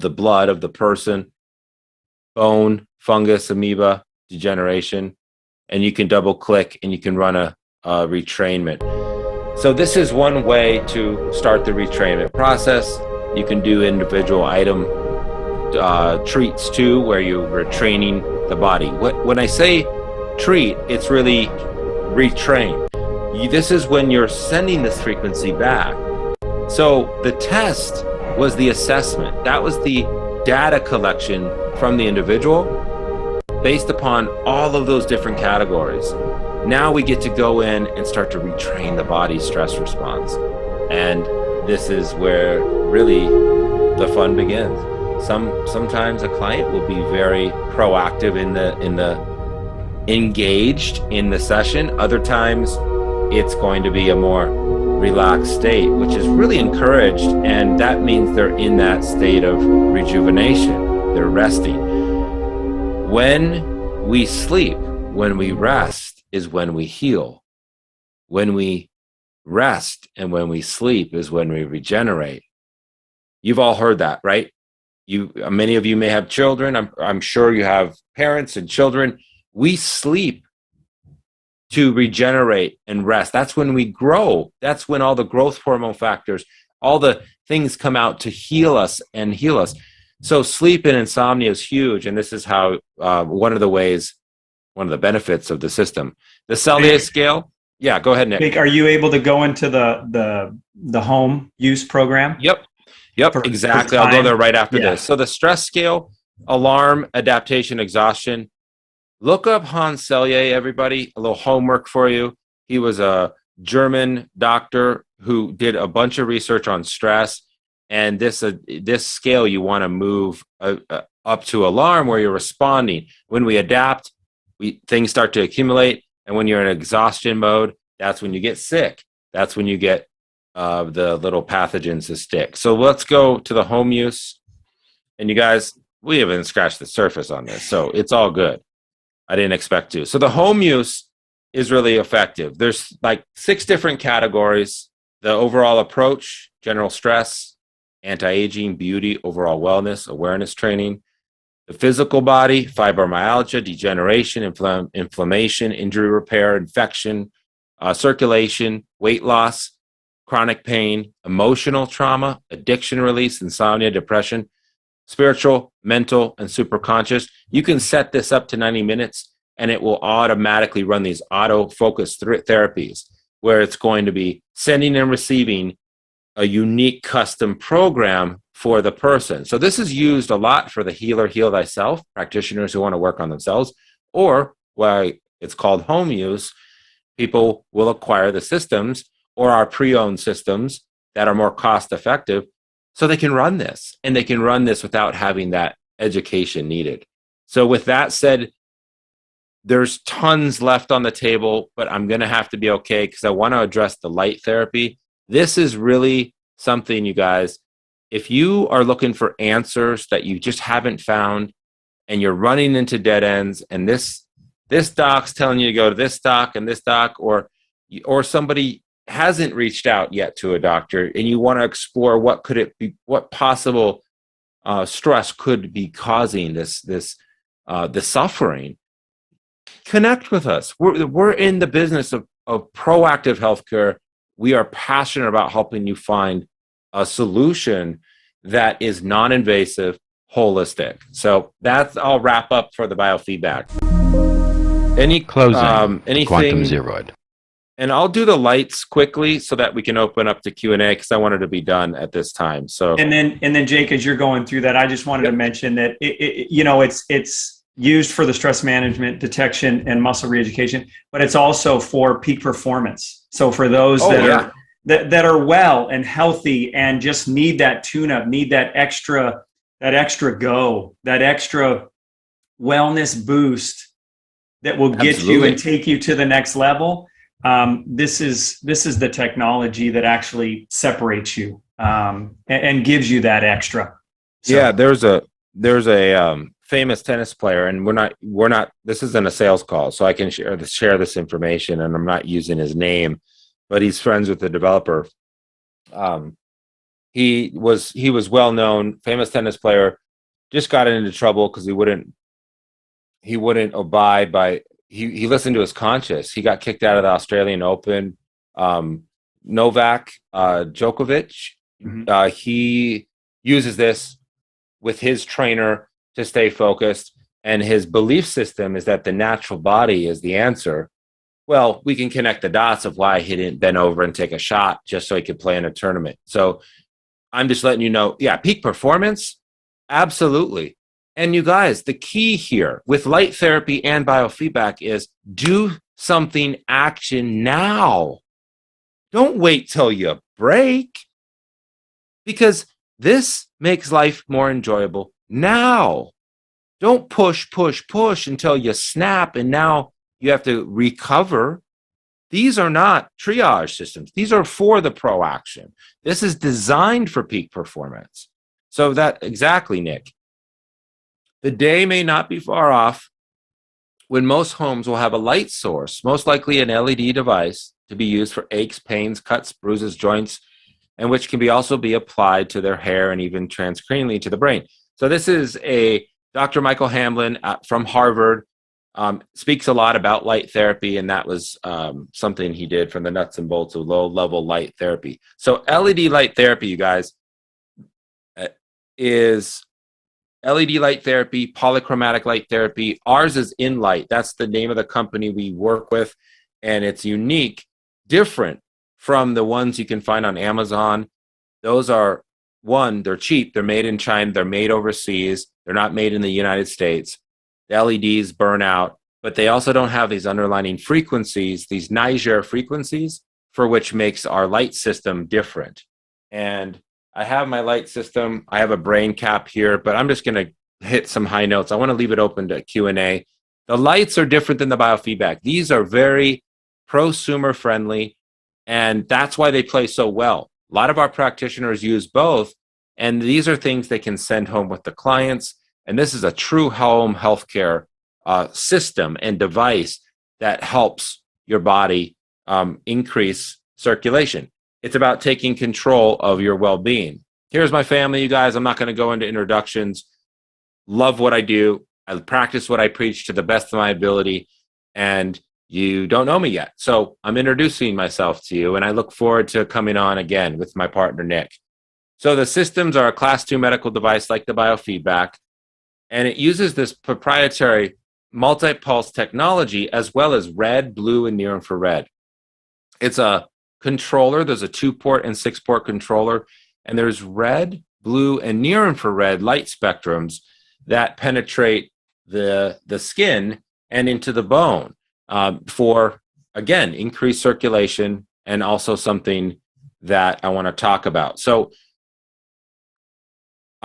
[SPEAKER 4] blood of the person, bone, fungus, amoeba, degeneration, and you can double click and you can run a retrainment. So this is one way to start the retrainment process. You can do individual item treats too, where you're retraining the body. When I say treat, it's really retrain. This is when you're sending this frequency back. So the test was the assessment. That was the data collection from the individual based upon all of those different categories. Now we get to go in and start to retrain the body's stress response. And this is where really the fun begins. Sometimes a client will be very proactive in the engaged in the session. Other times it's going to be a more relaxed state, which is really encouraged, and that means they're in that state of rejuvenation. They're resting. When we sleep, when we rest, is when we heal. When we rest and when we sleep is when we regenerate. You've all heard that, right? Many of you may have children. I'm sure you have parents and children. We sleep to regenerate and rest. That's when we grow. That's when all the growth hormone factors, all the things come out to heal us and heal us. So sleep and insomnia is huge. And this is how one of the benefits of the system. The Celsius scale. Yeah, go ahead, Nick.
[SPEAKER 3] Are you able to go into the home use program?
[SPEAKER 4] Yep, exactly. I'll go there right after this. So the stress scale, alarm, adaptation, exhaustion. Look up Hans Selye, everybody. A little homework for you. He was a German doctor who did a bunch of research on stress. And this scale, you want to move up to alarm, where you're responding. When we adapt, things start to accumulate. And when you're in exhaustion mode, that's when you get sick. That's when you get the little pathogens to stick. So let's go to the home use. And you guys, we haven't scratched the surface on this, so it's all good. I didn't expect to. So the home use is really effective. There's like 6 different categories: the overall approach, general stress, anti-aging, beauty, overall wellness, awareness training; the physical body, fibromyalgia, degeneration, inflammation, injury repair, infection, circulation, weight loss, chronic pain; emotional trauma, addiction release, insomnia, depression; spiritual, mental, and superconscious. You can set this up to 90 minutes and it will automatically run these auto-focus therapies, where it's going to be sending and receiving a unique custom program for the person. So this is used a lot for the healer, heal thyself, practitioners who want to work on themselves, or why it's called home use. People will acquire the systems or our pre-owned systems that are more cost effective so they can run this, and they can run this without having that education needed. So with that said, there's tons left on the table, but I'm going to have to be okay because I want to address the light therapy. This is really something, you guys, if you are looking for answers that you just haven't found and you're running into dead ends, and this doc's telling you to go to this doc and this doc, or somebody hasn't reached out yet to a doctor, and you want to explore what could it be, what possible stress could be causing this suffering, connect with us. We're in the business of proactive healthcare. We are passionate about helping you find a solution that is non-invasive, holistic. So I'll wrap up for the biofeedback. Any
[SPEAKER 5] closing
[SPEAKER 4] anything,
[SPEAKER 5] Quantum Zeroid.
[SPEAKER 4] And I'll do the lights quickly so that we can open up to Q&A because I wanted to be done at this time. So
[SPEAKER 3] and then Jake, as you're going through that, I just wanted to mention that it's used for the stress management, detection, and muscle reeducation, but it's also for peak performance. So for those that are well and healthy and just need that tune-up, need that extra go, that extra wellness boost that will get you and take you to the next level. This is the technology that actually separates you and gives you that extra. So.
[SPEAKER 4] Yeah, there's a famous tennis player, and we're not. This isn't a sales call, so I can share this information, and I'm not using his name, but he's friends with the developer. He was well known, famous tennis player, just got into trouble because he wouldn't abide by. He listened to his conscience. He got kicked out of the Australian Open. Novak Djokovic, he uses this with his trainer to stay focused, and his belief system is that the natural body is the answer. Well, we can connect the dots of why he didn't bend over and take a shot just so he could play in a tournament. So I'm just letting you know, peak performance, absolutely. And you guys, the key here with light therapy and biofeedback is do something action now. Don't wait till you break, because this makes life more enjoyable now. Don't push until you snap and now you have to recover. These are not triage systems. These are for the pro action. This is designed for peak performance. So that exactly, Nick. The day may not be far off when most homes will have a light source, most likely an LED device, to be used for aches, pains, cuts, bruises, joints, and which can also be applied to their hair and even transcranially to the brain. So this is Dr. Michael Hamblin from Harvard, speaks a lot about light therapy, and that was something he did from the nuts and bolts of low-level light therapy. So LED light therapy, you guys, is LED light therapy, polychromatic light therapy. Ours is InLight. That's the name of the company we work with, and it's unique, different from the ones you can find on Amazon. Those are, one, they're cheap. They're made in China. They're made overseas. They're not made in the United States. The LEDs burn out, but they also don't have these underlying frequencies, these Niger frequencies, for which makes our light system different. And I have my light system. I have a brain cap here, but I'm just going to hit some high notes. I want to leave it open to Q&A. The lights are different than the biofeedback. These are very prosumer friendly, and that's why they play so well. A lot of our practitioners use both, and these are things they can send home with the clients. And this is a true home healthcare system and device that helps your body increase circulation. It's about taking control of your well-being. Here's my family, you guys. I'm not going to go into introductions. Love what I do. I practice what I preach to the best of my ability, and you don't know me yet. So I'm introducing myself to you, and I look forward to coming on again with my partner, Nick. So the systems are a Class 2 medical device like the biofeedback, and it uses this proprietary multi-pulse technology as well as red, blue, and near-infrared. It's a controller. There's a 2-port and 6-port controller, and there's red, blue, and near-infrared light spectrums that penetrate the skin and into the bone for, again, increased circulation, and also something that I want to talk about. So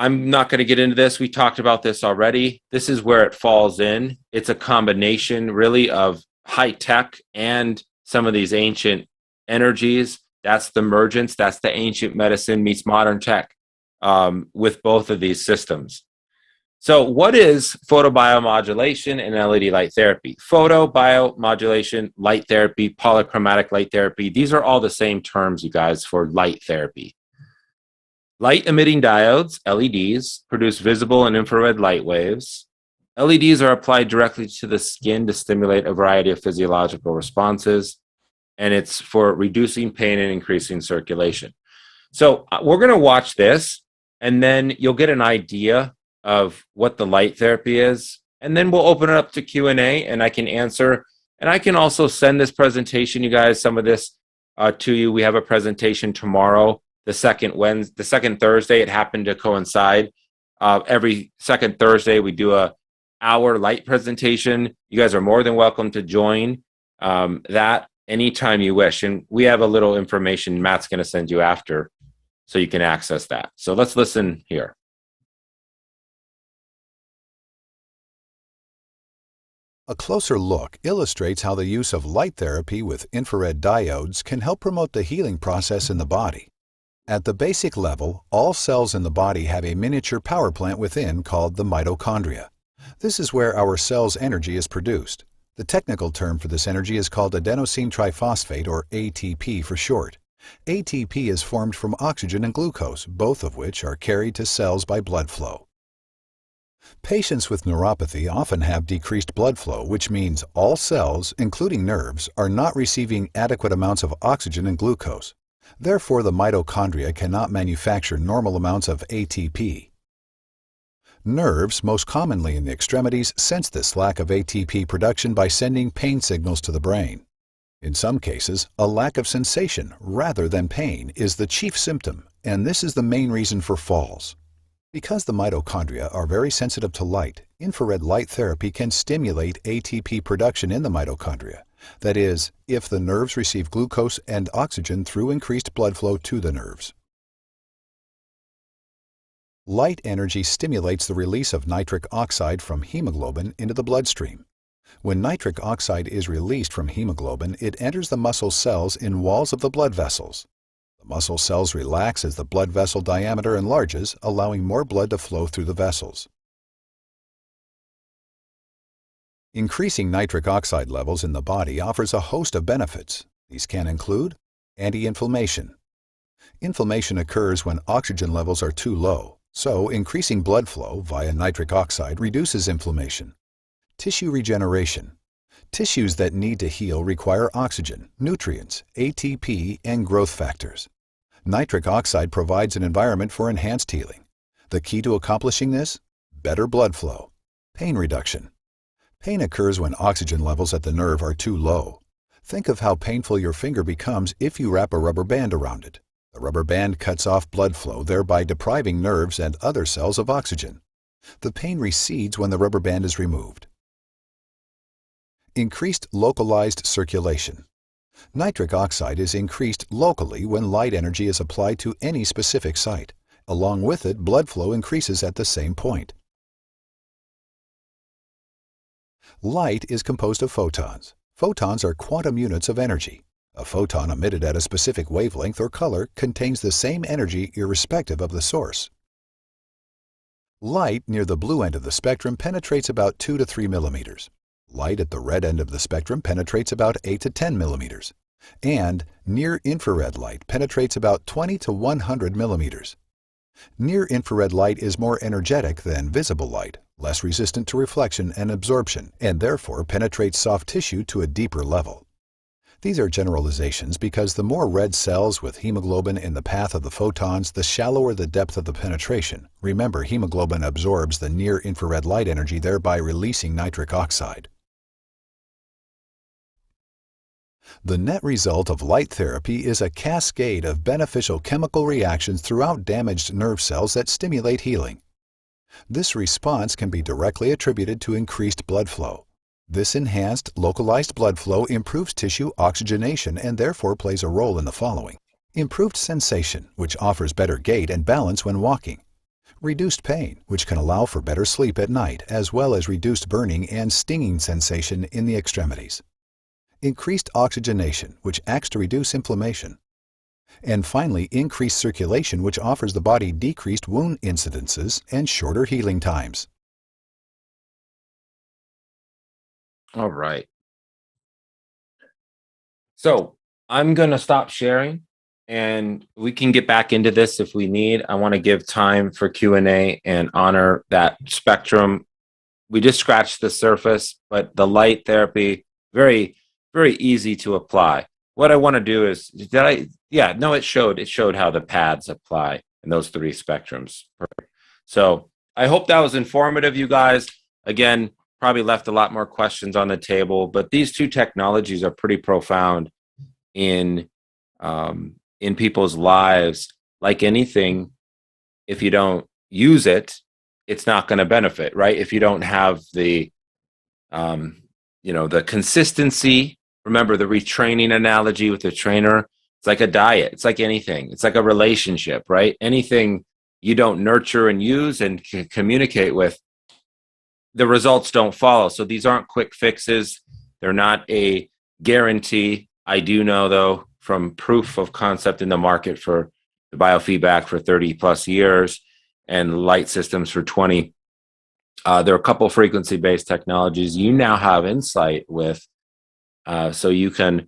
[SPEAKER 4] I'm not going to get into this. We talked about this already. This is where it falls in. It's a combination really of high tech and some of these ancient energies. That's the emergence. That's the ancient medicine meets modern tech with both of these systems. So what is photobiomodulation and LED light therapy? Photobiomodulation, light therapy, polychromatic light therapy. These are all the same terms, you guys, for light therapy. Light emitting diodes, LEDs, produce visible and infrared light waves. LEDs are applied directly to the skin to stimulate a variety of physiological responses, and it's for reducing pain and increasing circulation. So we're going to watch this, and then you'll get an idea of what the light therapy is, and then we'll open it up to Q&A, and I can answer. And I can also send this presentation, you guys, some of this to you. We have a presentation tomorrow, the second Thursday. It happened to coincide. Every second Thursday, we do a hour light presentation. You guys are more than welcome to join that anytime you wish. And we have a little information Matt's going to send you after so you can access that. So let's listen here.
[SPEAKER 5] A closer look illustrates how the use of light therapy with infrared diodes can help promote the healing process in the body. At the basic level, all cells in the body have a miniature power plant within called the mitochondria. This is where our cell's energy is produced. The technical term for this energy is called adenosine triphosphate, or ATP for short. ATP is formed from oxygen and glucose, both of which are carried to cells by blood flow. Patients with neuropathy often have decreased blood flow, which means all cells, including nerves, are not receiving adequate amounts of oxygen and glucose. Therefore, the mitochondria cannot manufacture normal amounts of ATP. Nerves, most commonly in the extremities, sense this lack of ATP production by sending pain signals to the brain. In some cases, a lack of sensation rather than pain is the chief symptom, and this is the main reason for falls. Because the mitochondria are very sensitive to light, infrared light therapy can stimulate ATP production in the mitochondria. That is, if the nerves receive glucose and oxygen through increased blood flow to the nerves. Light energy stimulates the release of nitric oxide from hemoglobin into the bloodstream. When nitric oxide is released from hemoglobin, it enters the muscle cells in walls of the blood vessels. The muscle cells relax as the blood vessel diameter enlarges, allowing more blood to flow through the vessels. Increasing nitric oxide levels in the body offers a host of benefits. These can include anti-inflammation. Inflammation occurs when oxygen levels are too low, so increasing blood flow via nitric oxide reduces inflammation. Tissue regeneration. Tissues that need to heal require oxygen, nutrients, ATP, and growth factors. Nitric oxide provides an environment for enhanced healing. The key to accomplishing this? Better blood flow. Pain reduction. Pain occurs when oxygen levels at the nerve are too low. Think of how painful your finger becomes if you wrap a rubber band around it. The rubber band cuts off blood flow, thereby depriving nerves and other cells of oxygen. The pain recedes when the rubber band is removed. Increased localized circulation. Nitric oxide is increased locally when light energy is applied to any specific site. Along with it, blood flow increases at the same point. Light is composed of photons. Photons are quantum units of energy. A photon emitted at a specific wavelength or color contains the same energy irrespective of the source. Light near the blue end of the spectrum penetrates about 2 to 3 millimeters. Light at the red end of the spectrum penetrates about 8 to 10 millimeters. And near-infrared light penetrates about 20 to 100 millimeters. Near-infrared light is more energetic than visible light, less resistant to reflection and absorption, and therefore penetrates soft tissue to a deeper level. These are generalizations because the more red cells with hemoglobin in the path of the photons, the shallower the depth of the penetration. Remember, hemoglobin absorbs the near-infrared light energy, thereby releasing nitric oxide. The net result of light therapy is a cascade of beneficial chemical reactions throughout damaged nerve cells that stimulate healing. This response can be directly attributed to increased blood flow. This enhanced, localized blood flow improves tissue oxygenation and therefore plays a role in the following. Improved sensation, which offers better gait and balance when walking. reduced pain, which can allow for better sleep at night, as well as reduced burning and stinging sensation in the extremities, increased oxygenation, which acts to reduce inflammation, and finally, increased circulation, which offers the body decreased wound incidences and shorter healing times.
[SPEAKER 4] All right. So I'm going to stop sharing and we can get back into this if we need. I want to give time for Q&A and honor that spectrum. We just scratched the surface, but the light therapy, very, very easy to apply. What I want to do is, it showed how the pads apply in those three spectrums. So I hope that was informative, you guys. Again, probably left a lot more questions on the table, but these two technologies are pretty profound in people's lives. Like anything, if you don't use it, it's not going to benefit, right? If you don't have the consistency. Remember the retraining analogy with the trainer. It's like a diet. It's like anything. It's like a relationship, right? Anything you don't nurture and use and communicate with, the results don't follow. So these aren't quick fixes. They're not a guarantee. I do know, though, from proof of concept in the market for the biofeedback for 30 plus years and light systems for 20, there are a couple frequency-based technologies you now have insight with. So you can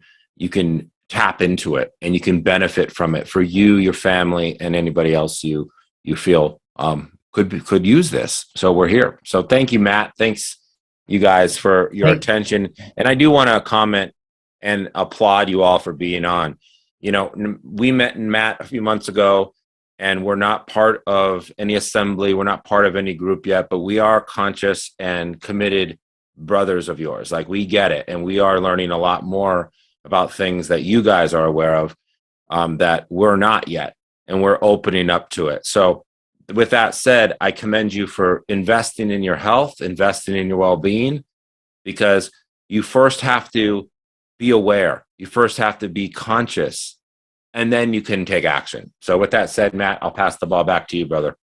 [SPEAKER 4] tap into it and you can benefit from it for you, your family, and anybody else you feel could use this. So we're here. So thank you, Matt. Thanks, you guys, for your attention. And I do want to comment and applaud you all for being on. We met Matt a few months ago, and we're not part of any assembly. We're not part of any group yet, but we are conscious and committed brothers of yours. Like, we get it, and we are learning a lot more about things that you guys are aware of that we're not yet, and we're opening up to it. So with that said, I commend you for investing in your health, investing in your well-being, because you first have to be aware, you first have to be conscious, and then you can take action. So with that said, Matt, I'll pass the ball back to you, brother.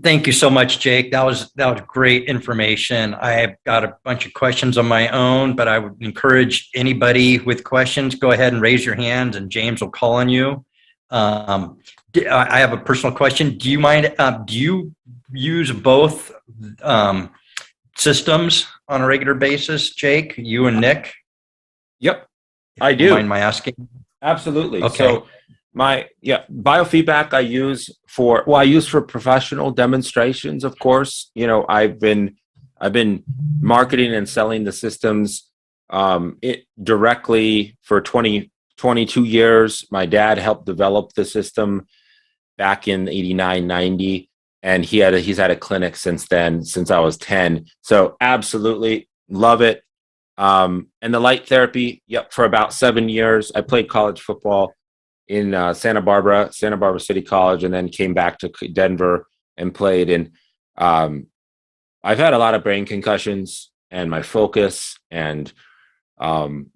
[SPEAKER 2] Thank you so much, Jake. That was great information. I've got a bunch of questions on my own, but I would encourage anybody with questions, go ahead and raise your hand, and James will call on you. I have a personal question. Do you mind? Do you use both systems on a regular basis, Jake? You and Nick?
[SPEAKER 4] Yep, I do.
[SPEAKER 2] Mind my asking?
[SPEAKER 4] Absolutely.
[SPEAKER 2] Okay.
[SPEAKER 4] So biofeedback I use for professional demonstrations, of course. I've been marketing and selling the systems directly for 22 years. My dad helped develop the system back in 89, 90, and he's had a clinic since then, since I was 10. So absolutely love it. And the light therapy, for about 7 years. I played college football in Santa Barbara City College, and then came back to Denver and played. And I've had a lot of brain concussions, and my focus, and didn't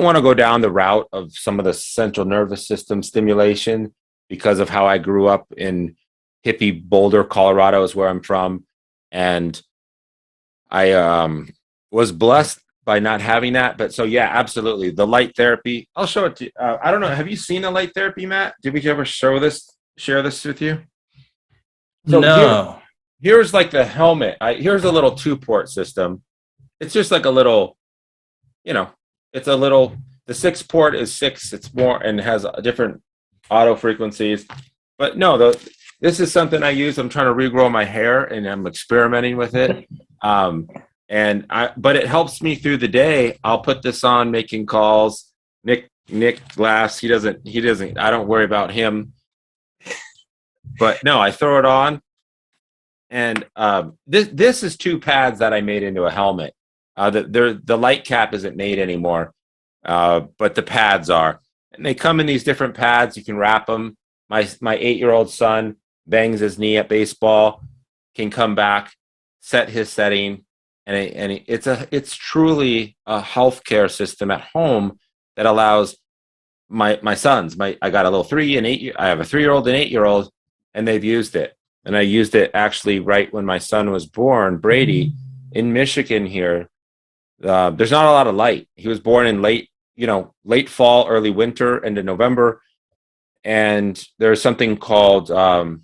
[SPEAKER 4] want to go down the route of some of the central nervous system stimulation because of how I grew up in hippie Boulder, Colorado is where I'm from. And I was blessed by not having that. But so, yeah, absolutely. The light therapy, I'll show it to you. I don't know. Have you seen the light therapy, Matt? Did we ever share this with you? So
[SPEAKER 2] no.
[SPEAKER 4] Here's like the helmet. Here's a little 2-port system. It's just like a little, it's a little, the 6-port is 6. It's more, and has different auto frequencies. But no, this is something I use. I'm trying to regrow my hair, and I'm experimenting with it. But it helps me through the day. I'll put this on making calls. Nick Glass, he doesn't, I don't worry about him. But no, I throw it on. And this is 2 pads that I made into a helmet. The light cap isn't made anymore, but the pads are. And they come in these different pads. You can wrap them. My 8-year-old son bangs his knee at baseball, can come back, set his setting, and it's truly a healthcare system at home that allows my sons. I got a little 3 and 8. I have a 3-year-old and 8-year-old. and they've used it. And I used it actually right when my son was born, Brady, in Michigan here. There's not a lot of light. He was born in late fall, early winter, into November. And there's something called, a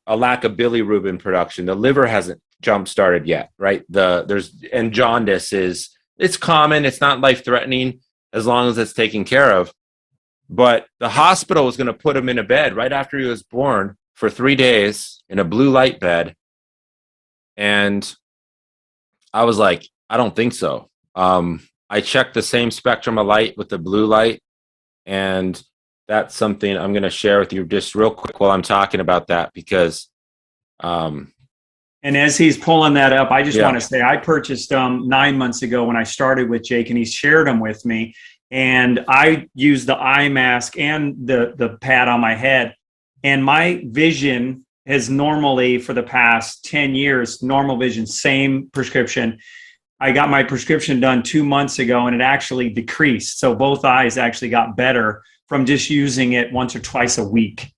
[SPEAKER 4] lack of bilirubin production. The liver hasn't jump started yet, right? And jaundice it's common. It's not life-threatening as long as it's taken care of. But the hospital was going to put him in a bed right after he was born for 3 days in a blue light bed. And I was like, I don't think so. I checked the same spectrum of light with the blue light, and that's something I'm going to share with you just real quick while I'm talking about that, because
[SPEAKER 3] and as he's pulling that up, I just want to say I purchased 9 months ago when I started with Jake, and he shared them with me. And I used the eye mask and the pad on my head. And my vision has normally, for the past 10 years, normal vision, same prescription. I got my prescription done 2 months ago, and it actually decreased. So both eyes actually got better from just using it once or twice a week.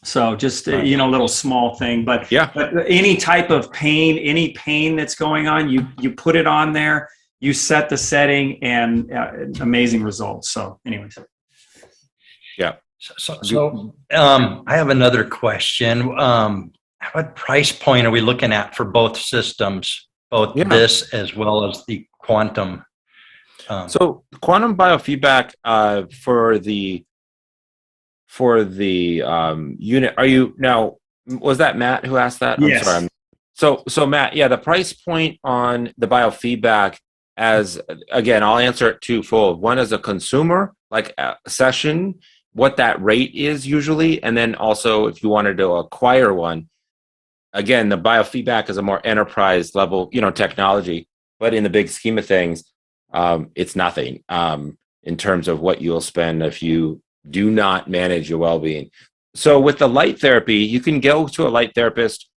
[SPEAKER 3] So just, a little small thing, but any type of pain, any pain that's going on, you put it on there, you set the setting, and amazing results. So anyways.
[SPEAKER 2] Yeah. So I have another question. What price point are we looking at for both systems, both this as well as the quantum?
[SPEAKER 4] So quantum biofeedback for the unit. Are you now? Was that Matt who asked that?
[SPEAKER 3] Yes.
[SPEAKER 4] I'm sorry. So Matt, the price point on the biofeedback, I'll answer it twofold. One is a consumer, like a session, what that rate is usually, and then also if you wanted to acquire one, again, the biofeedback is a more enterprise level, technology, but in the big scheme of things, it's nothing in terms of what you'll spend if you do not manage your well-being. So with the light therapy, you can go to a light therapist,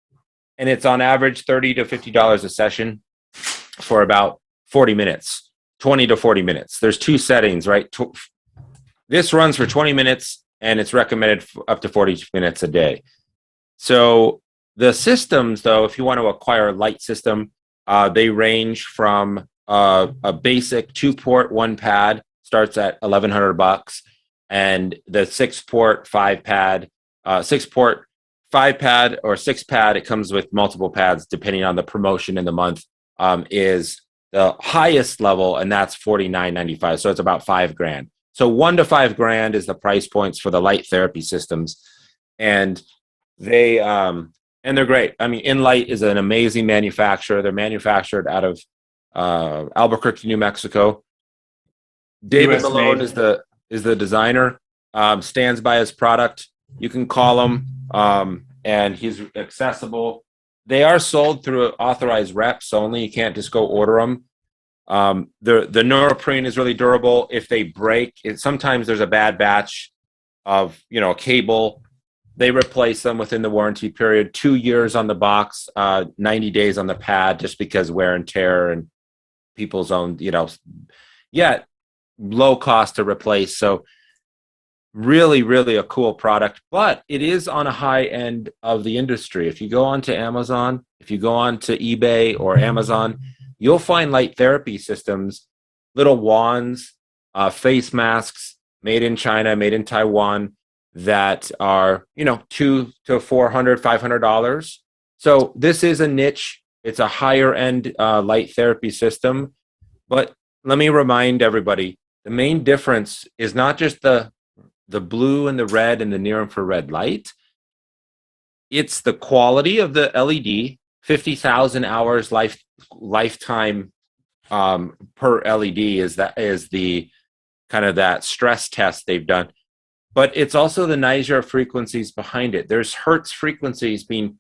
[SPEAKER 4] and it's on average $30 to $50 a session for about 40 minutes, 20 to 40 minutes. There's 2 settings, right? This runs for 20 minutes, and it's recommended up to 40 minutes a day. So the systems, though, if you want to acquire a light system, they range from a basic 2-port 1 pad starts at $1,100, and the 6-port 5 pad, 6-port 5 pad or 6 pad, it comes with multiple pads depending on the promotion in the month, is the highest level, and that's $49.95. So it's about $5,000. So $1,000 to $5,000 is the price points for the light therapy systems, and they're great. I mean, Inlight is an amazing manufacturer. They're manufactured out of Albuquerque, New Mexico. David Malone is the designer. Stands by his product. You can call him, and he's accessible. They are sold through authorized reps only. You can't just go order them. The neoprene is really durable. If they break, sometimes there's a bad batch of a cable. They replace them within the warranty period. 2 years on the box, 90 days on the pad, just because wear and tear and people's own, low cost to replace. So really, really a cool product, but it is on a high end of the industry. If you go onto Amazon, if you go onto eBay or Amazon, you'll find light therapy systems, little wands, face masks made in China, made in Taiwan, that are, $200 to $400, $500. So this is a niche. It's a higher end light therapy system. But let me remind everybody, the main difference is not just the blue and the red and the near infrared light. It's the quality of the LED, 50,000 hours lifetime per LED is the kind of that stress test they've done. But it's also the Niger frequencies behind it. There's Hertz frequencies being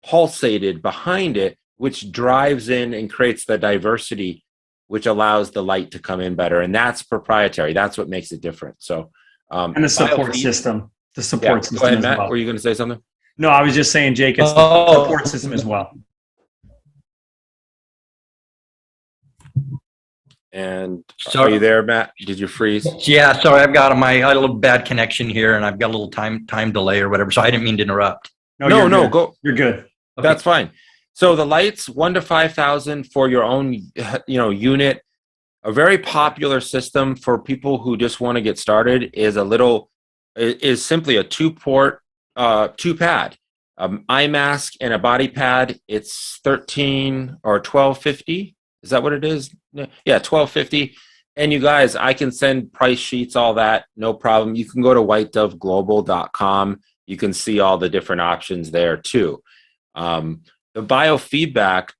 [SPEAKER 4] pulsated behind it, which drives in and creates the diversity, which allows the light to come in better. And that's proprietary. That's what makes it different. So,
[SPEAKER 3] and the support system. The support system.
[SPEAKER 4] Go ahead,
[SPEAKER 3] as
[SPEAKER 4] Matt.
[SPEAKER 3] well.
[SPEAKER 4] Were you going to say something?
[SPEAKER 3] No, I was just saying, Jake, it's the support system as well.
[SPEAKER 4] And
[SPEAKER 2] Sorry.
[SPEAKER 4] are you there, Matt? Did you freeze?
[SPEAKER 2] Yeah, sorry, I had a little bad connection here, and I've got a little time delay or whatever, so I didn't mean to interrupt.
[SPEAKER 3] No,
[SPEAKER 4] No, go.
[SPEAKER 3] You're good.
[SPEAKER 2] Okay.
[SPEAKER 4] That's fine. So the lights, 1 to 5,000 for your own, unit. A very popular system for people who just want to get started is simply a 2-port, 2-pad, eye mask and a body pad. It's 13 or 1250. Is that what it is? Yeah, 1250. And you guys, I can send price sheets, all that, no problem. You can go to whitedoveglobal.com. You can see all the different options there too. The biofeedback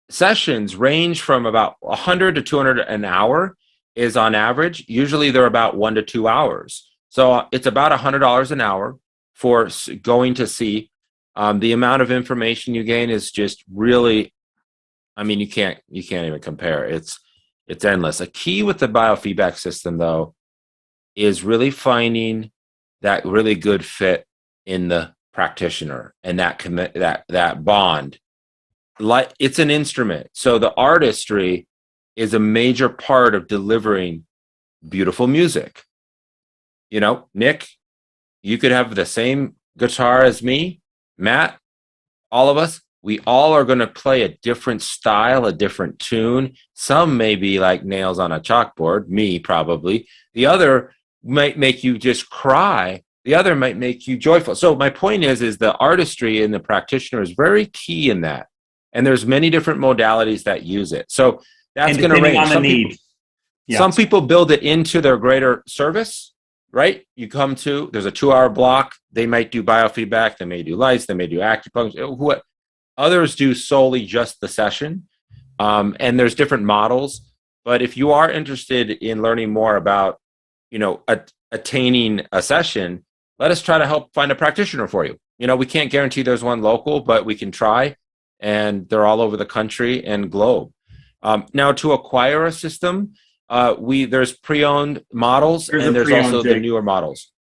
[SPEAKER 4] sessions range from about 100 to 200 an hour is on average. Usually they're about 1 to 2 hours. So it's about $100 an hour for going to see. The amount of information you gain is just really, you can't even compare. It's endless. A key with the biofeedback system though is really finding that really good fit in the practitioner and that bond. Like, it's an instrument. So the artistry is a major part of delivering beautiful music. Nick, you could have the same guitar as me, Matt, all of us. We all are going to play a different style, a different tune. Some may be like nails on a chalkboard, me probably. The other might make you just cry. The other might make you joyful. So my point is the artistry in the practitioner is very key in that. And there's many different modalities that use it. So that's going to range.
[SPEAKER 3] On the need.
[SPEAKER 4] Some people build it into their greater service, right? There's a 2-hour block. They might do biofeedback. They may do lights. They may do acupuncture. Others do solely just the session. And there's different models. But if you are interested in learning more about, attaining a session, let us try to help find a practitioner for you. We can't guarantee there's one local, but we can try. And they're all over the country and globe. Now, to acquire a system, there's pre-owned models, and there's also the newer models.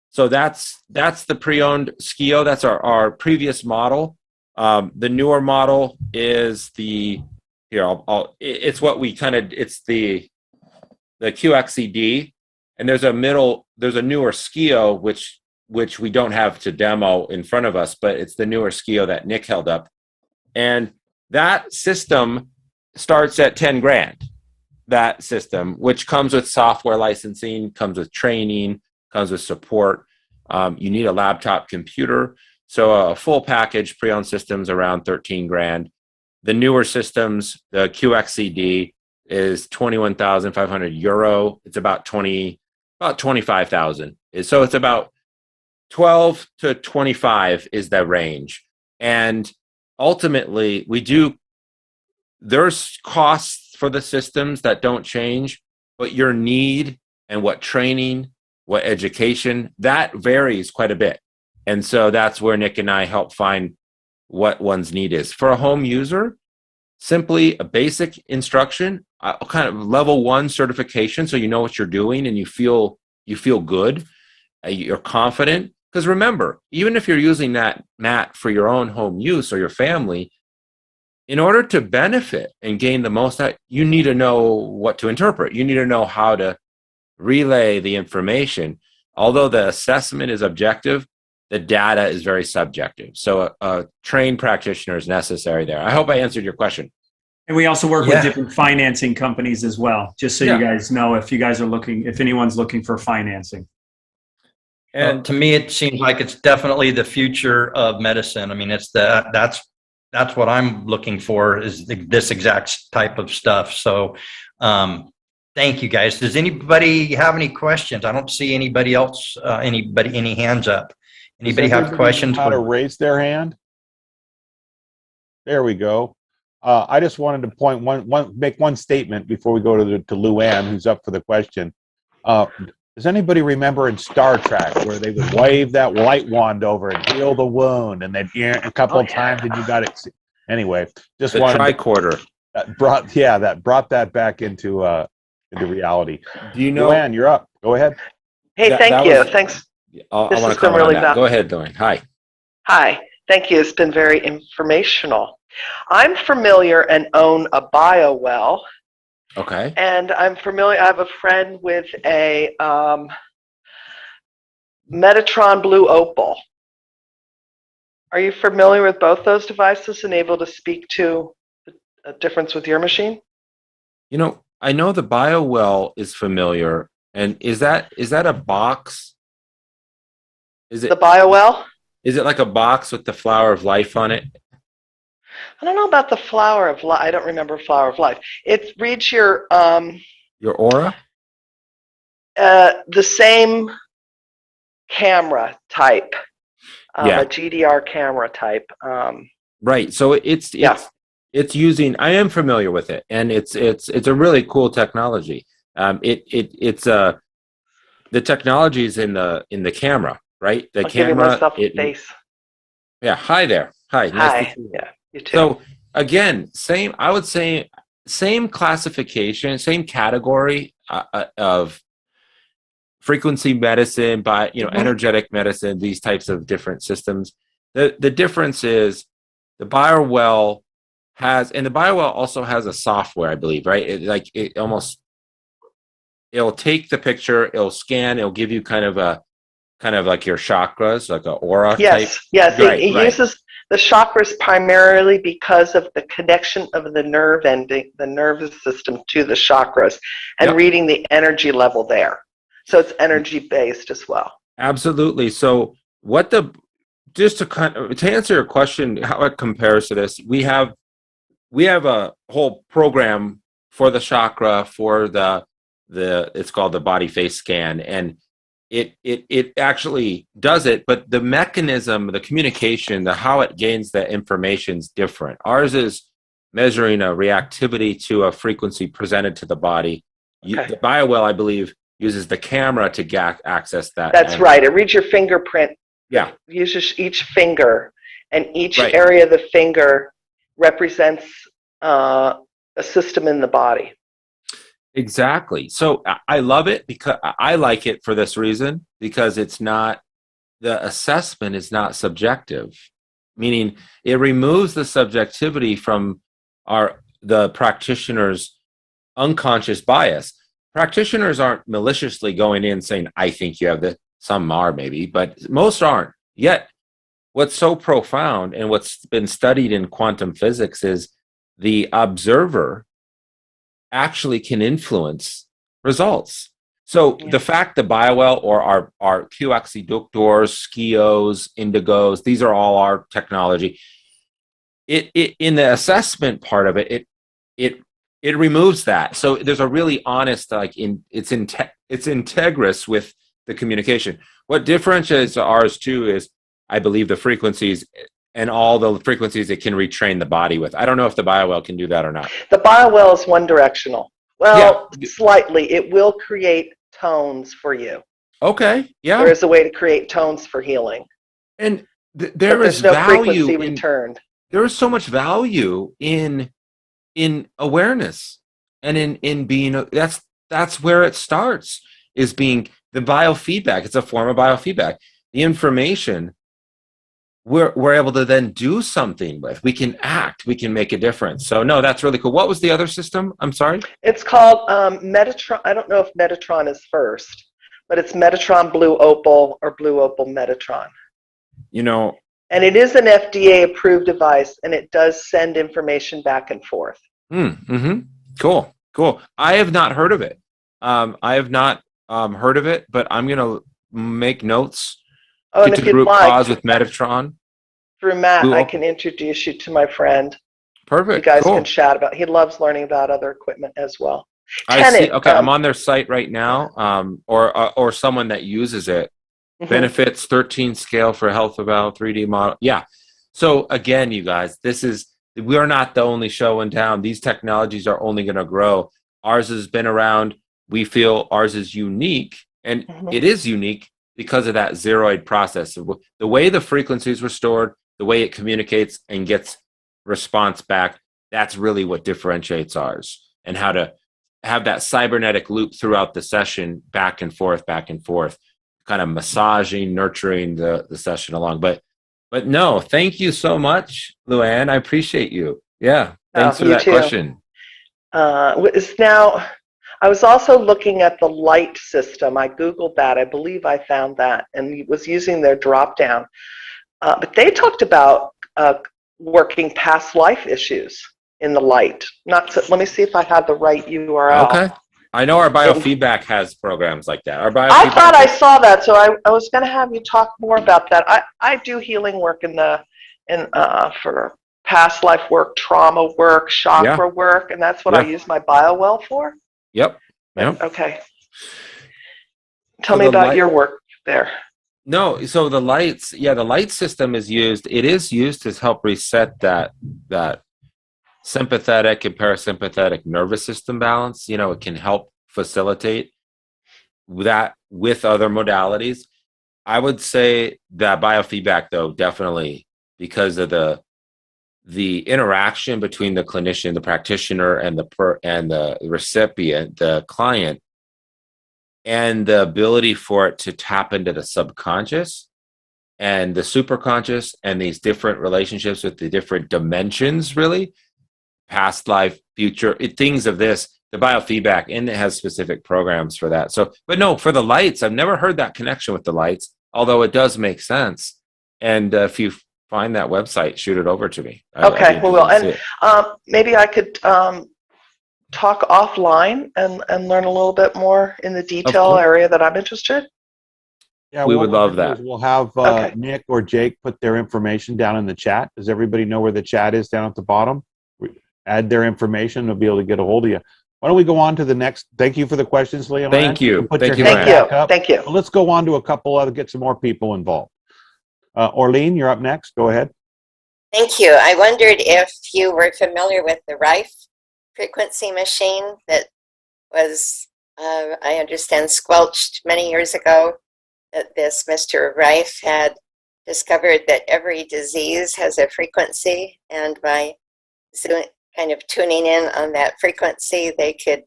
[SPEAKER 4] So that's the pre-owned Skio. That's our previous model. The newer model is it's what we it's the QXED, and there's a newer Skio which we don't have to demo in front of us, but it's the newer Skio that Nick held up. And that system starts at 10 grand, that system, which comes with software licensing, comes with training, comes with support. You need a laptop computer. So a full package pre-owned systems around 13 grand. The newer systems, the QXCD is 21,500 euro. It's about 25,000. So it's about 12 to 25 is the range. And ultimately, there's costs for the systems that don't change, but your need and what training, what education, that varies quite a bit. And so that's where Nick and I help find what one's need is. For a home user, simply a basic instruction, kind of level 1 certification, so you know what you're doing and you feel good, you're confident. Because remember, even if you're using that mat for your own home use or your family, in order to benefit and gain the most out, you need to know what to interpret. You need to know how to relay the information. Although the assessment is objective, the data is very subjective. So a trained practitioner is necessary there. I hope I answered your question.
[SPEAKER 3] And we also work with different financing companies as well, just so you guys know if anyone's looking for financing.
[SPEAKER 2] And to me, it seems like it's definitely the future of medicine. That's what I'm looking for, is this exact type of stuff. So thank you, guys. Does anybody have any questions? I don't see anybody else, any hands up. Anybody have questions?
[SPEAKER 1] How to raise their hand? There we go. I just wanted to make one statement before we go to Luann, who's up for the question. Does anybody remember in Star Trek where they would wave that light wand over and heal the wound, and they'd a couple of times, and you got it? Anyway, just
[SPEAKER 4] the tricorder
[SPEAKER 1] that brought that back into reality.
[SPEAKER 4] Do you know?
[SPEAKER 1] Luann, you're up. Go ahead.
[SPEAKER 6] Hey, thank you. Thanks.
[SPEAKER 4] I want to comment on that. Go ahead, Luann. Hi.
[SPEAKER 6] Hi. Thank you. It's been very informational. I'm familiar and own a bio well,
[SPEAKER 4] Okay.
[SPEAKER 6] And I'm familiar. I have a friend with a Metatron Blue Opal. Are you familiar with both those devices and able to speak to a difference with your machine?
[SPEAKER 4] I know the BioWell is familiar. And is that a box?
[SPEAKER 6] The BioWell?
[SPEAKER 4] Is it like a box with the flower of life on it?
[SPEAKER 6] I don't know about the flower of life. I don't remember flower of life. It reads your
[SPEAKER 4] Aura?
[SPEAKER 6] the same camera type,
[SPEAKER 4] Yeah.
[SPEAKER 6] a GDR camera type.
[SPEAKER 4] Right. So it's using. I am familiar with it, and it's a really cool technology. The technology is in the camera, right? The
[SPEAKER 6] I'll give
[SPEAKER 4] camera.
[SPEAKER 6] myself a face.
[SPEAKER 4] Yeah. Hi there. Hi. Nice
[SPEAKER 6] Hi.
[SPEAKER 4] to see you.
[SPEAKER 6] Yeah. You too.
[SPEAKER 4] So again, I would say same classification, same category of frequency medicine, by energetic medicine, these types of different systems. The difference is the BioWell and the BioWell also has a software, I believe, right? It'll take the picture, it'll scan, it'll give you kind of like your chakras, like an aura type.
[SPEAKER 6] Yes. It uses the chakras primarily because of the connection of the nerve ending, the nervous system to the chakras, and reading the energy level there. So it's energy based as well.
[SPEAKER 4] Absolutely. So just to answer your question, how it compares to this, we have a whole program for the chakra, for the it's called the body face scan, and it actually does it, but the mechanism, the communication, how it gains that information is different. Ours is measuring a reactivity to a frequency presented to the body.
[SPEAKER 6] Okay.
[SPEAKER 4] The BioWell, I believe, uses the camera to access that.
[SPEAKER 6] That's right. It reads your fingerprint.
[SPEAKER 4] Yeah.
[SPEAKER 6] It uses each finger, and each area of the finger represents a system in the body.
[SPEAKER 4] Exactly. So I love it because I like it for this reason, because the assessment is not subjective, meaning it removes the subjectivity from the practitioner's unconscious bias. Practitioners aren't maliciously going in saying, I think you have this. Some are maybe, but most aren't. Yet, what's so profound and what's been studied in quantum physics is the observer actually can influence results. So the fact the BioWell or our QoxyDuctors, Skios, Indigos, these are all our technology. It in the assessment part of it removes that. So there's a really honest, it's integrous with the communication. What differentiates ours too is, I believe, the frequencies and all the frequencies it can retrain the body with. I don't know if the BioWell can do that or not.
[SPEAKER 6] The BioWell is one directional. Well, slightly. It will create tones for you.
[SPEAKER 4] Okay. Yeah.
[SPEAKER 6] There is a way to create tones for healing.
[SPEAKER 4] And there's
[SPEAKER 6] no
[SPEAKER 4] value
[SPEAKER 6] frequency returned.
[SPEAKER 4] There is so much value in awareness and in being. That's where it starts, is being the biofeedback. It's a form of biofeedback. The information we're able to then do something with. We can act. We can make a difference. So no, that's really cool. What was the other system? I'm sorry.
[SPEAKER 6] It's called Metatron. I don't know if Metatron is first, but it's Metatron Blue Opal or Blue Opal Metatron. And it is an FDA-approved device, and it does send information back and forth.
[SPEAKER 4] Cool. I have not heard of it. But I'm going to make notes.
[SPEAKER 6] And if you'd like,
[SPEAKER 4] cause with Metatron.
[SPEAKER 6] Through Matt, I can introduce you to my friend.
[SPEAKER 4] Perfect.
[SPEAKER 6] You guys can chat about. He loves learning about other equipment as well.
[SPEAKER 4] I see. Okay, I'm on their site right now. Or someone that uses it. Benefits 13 scale for health valve 3D model. Yeah. So again, you guys, we are not the only show in town. These technologies are only going to grow. Ours has been around. We feel ours is unique, and it is unique because of that zeroid process. The way the frequencies were stored, the way it communicates and gets response back, that's really what differentiates ours, and how to have that cybernetic loop throughout the session, back and forth, kind of massaging, nurturing the session along. But no, thank you so much, Luann. I appreciate you. Yeah, thanks for that question.
[SPEAKER 6] is now. I was also looking at the light system. I Googled that. I believe I found that and was using their drop down. But they talked about working past life issues in the light. Let me see if I have the right URL.
[SPEAKER 4] Okay. I know our biofeedback has programs like that.
[SPEAKER 6] I thought I saw that, so I was going to have you talk more about that. I do healing work for past life work, trauma work, chakra work, and that's what I use my BioWell for.
[SPEAKER 4] Yep.
[SPEAKER 6] Okay. Tell me about your work there.
[SPEAKER 4] No, so the lights, the light system is used. It is used to help reset that sympathetic and parasympathetic nervous system balance. It can help facilitate that with other modalities. I would say that biofeedback, though, definitely, because of the interaction between the clinician, the practitioner, and the recipient, the client, and the ability for it to tap into the subconscious and the superconscious and these different relationships with the different dimensions, really, past life, future, things of this, the biofeedback, and it has specific programs for that. So, but no, for the lights, I've never heard that connection with the lights, although it does make sense. And if you find that website, shoot it over to me.
[SPEAKER 6] Okay, we will. And maybe I could talk offline and learn a little bit more in the detail area that I'm interested.
[SPEAKER 1] Yeah,
[SPEAKER 4] we would love that.
[SPEAKER 1] We'll have Nick or Jake put their information down in the chat. Does everybody know where the chat is down at the bottom? Add their information. They'll be able to get a hold of you. Why don't we go on to the next? Thank you for the questions, Leon.
[SPEAKER 4] Thank you.
[SPEAKER 1] Thank you. Well, let's go on to a couple other, get some more people involved. Orlean, you're up next. Go ahead.
[SPEAKER 7] Thank you. I wondered if you were familiar with the Rife frequency machine that was, I understand, squelched many years ago. That this Mr. Rife had discovered that every disease has a frequency, and by kind of tuning in on that frequency, they could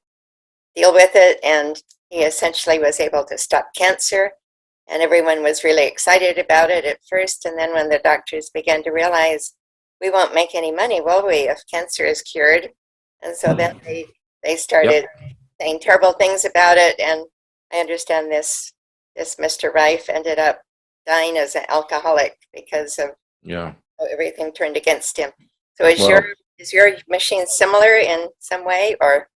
[SPEAKER 7] deal with it. And he essentially was able to stop cancer. And everyone was really excited about it at first. And then when the doctors began to realize, we won't make any money, will we, if cancer is cured? And so then they started saying terrible things about it. And I understand this Mr. Rife ended up dying as an alcoholic because of everything turned against him. So is your machine similar in some way, or?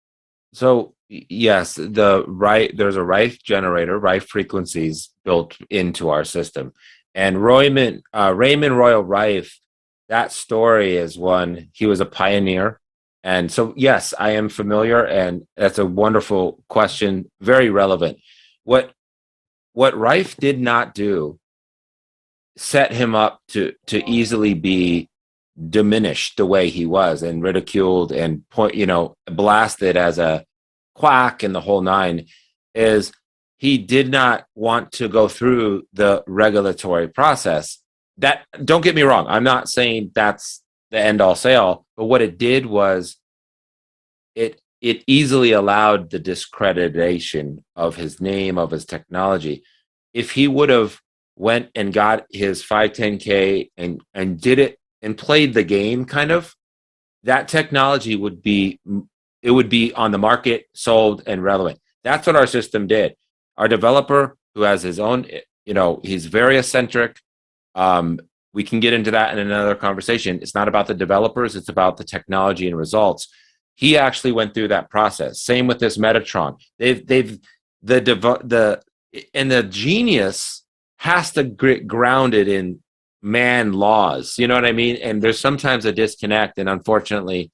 [SPEAKER 4] So yes, there's a Rife generator, Rife frequencies built into our system, and Raymond Royal Rife. That story is one. He was a pioneer, and so yes, I am familiar, and that's a wonderful question, very relevant. What Rife did not do set him up to easily be diminished the way he was and ridiculed and blasted as a quack and the whole nine. Is he did not want to go through the regulatory process. That, don't get me wrong, I'm not saying that's the end all say all, but what it did was it easily allowed the discreditation of his name, of his technology. If he would have went and got his 510K and did it and played the game, kind of, that technology would be on the market, sold, and relevant. That's what our system did. Our developer, who has his own, he's very eccentric. We can get into that in another conversation. It's not about the developers, it's about the technology and results. He actually went through that process. Same with this Metatron. The genius has to get grounded in man laws, you know what I mean? And there's sometimes a disconnect, and unfortunately,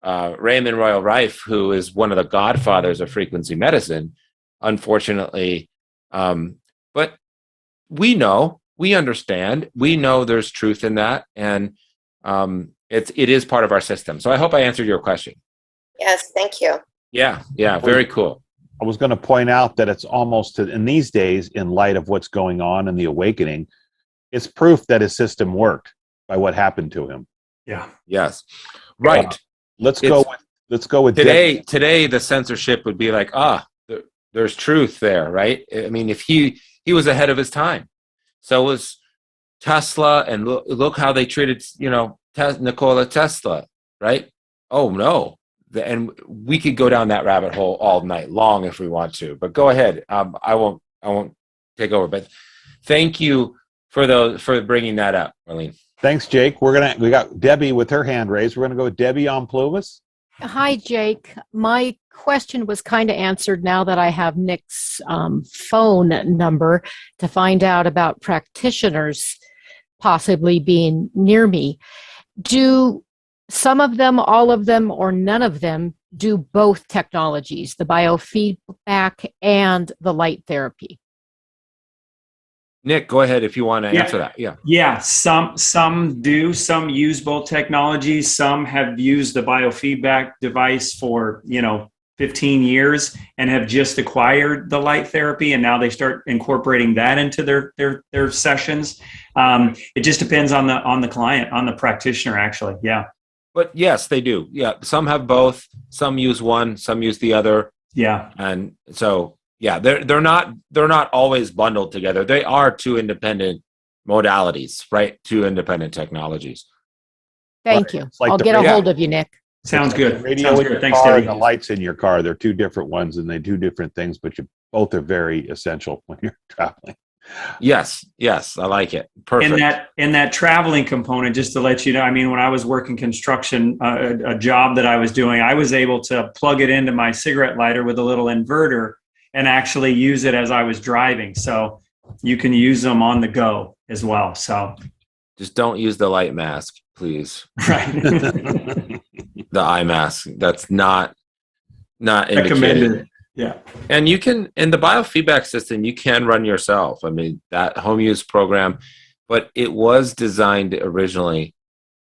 [SPEAKER 4] Raymond Royal Rife, who is one of the godfathers of frequency medicine, unfortunately, but we understand, we know there's truth in that, and it is part of our system. So I hope I answered your question.
[SPEAKER 7] Yes, thank you.
[SPEAKER 4] Yeah, very cool.
[SPEAKER 1] I was going to point out that it's almost, in these days, in light of what's going on in the awakening, it's proof that his system worked by what happened to him.
[SPEAKER 3] Yeah.
[SPEAKER 4] Yes. Right.
[SPEAKER 1] Let's go with
[SPEAKER 4] today. Today, the censorship would be like, there's truth there, right? I mean, if he was ahead of his time. So was Tesla, and look how they treated, Nikola Tesla, right? Oh no, and we could go down that rabbit hole all night long if we want to, but go ahead. I won't take over, but thank you for bringing that up, Marlene.
[SPEAKER 1] Thanks, Jake. We got Debbie with her hand raised. We're going to go with Debbie on Pluvis.
[SPEAKER 8] Hi, Jake. My question was kind of answered now that I have Nick's phone number to find out about practitioners possibly being near me. Do some of them, all of them, or none of them do both technologies, the biofeedback and the light therapy?
[SPEAKER 4] Nick, go ahead if you want to answer that.
[SPEAKER 3] Yeah. Some do. Some use both technologies. Some have used the biofeedback device for 15 years and have just acquired the light therapy, and now they start incorporating that into their sessions. It just depends on the client, on the practitioner, actually. Yeah.
[SPEAKER 4] But yes, they do. Yeah, some have both. Some use one. Some use the other.
[SPEAKER 3] Yeah.
[SPEAKER 4] And so. Yeah, they're not always bundled together. They are two independent modalities, right? Two independent technologies.
[SPEAKER 8] Thank you. I'll get a hold of you, Nick.
[SPEAKER 3] Sounds good.
[SPEAKER 1] Radio
[SPEAKER 3] Sounds
[SPEAKER 1] in
[SPEAKER 3] good.
[SPEAKER 1] your
[SPEAKER 3] Thanks,
[SPEAKER 1] car
[SPEAKER 3] Debbie.
[SPEAKER 1] and the lights in your car. They're two different ones, and they do different things, but both are very essential when you're traveling.
[SPEAKER 4] Yes, I like it. Perfect.
[SPEAKER 3] In that traveling component, just to let you know, I mean, when I was working construction, a job that I was doing, I was able to plug it into my cigarette lighter with a little inverter and actually use it as I was driving. So you can use them on the go as well. So
[SPEAKER 4] just don't use the light mask, please.
[SPEAKER 3] Right.
[SPEAKER 4] The eye mask. That's not
[SPEAKER 3] recommended. Yeah.
[SPEAKER 4] And you can, in the biofeedback system, you can run yourself. I mean, that home use program, but it was designed originally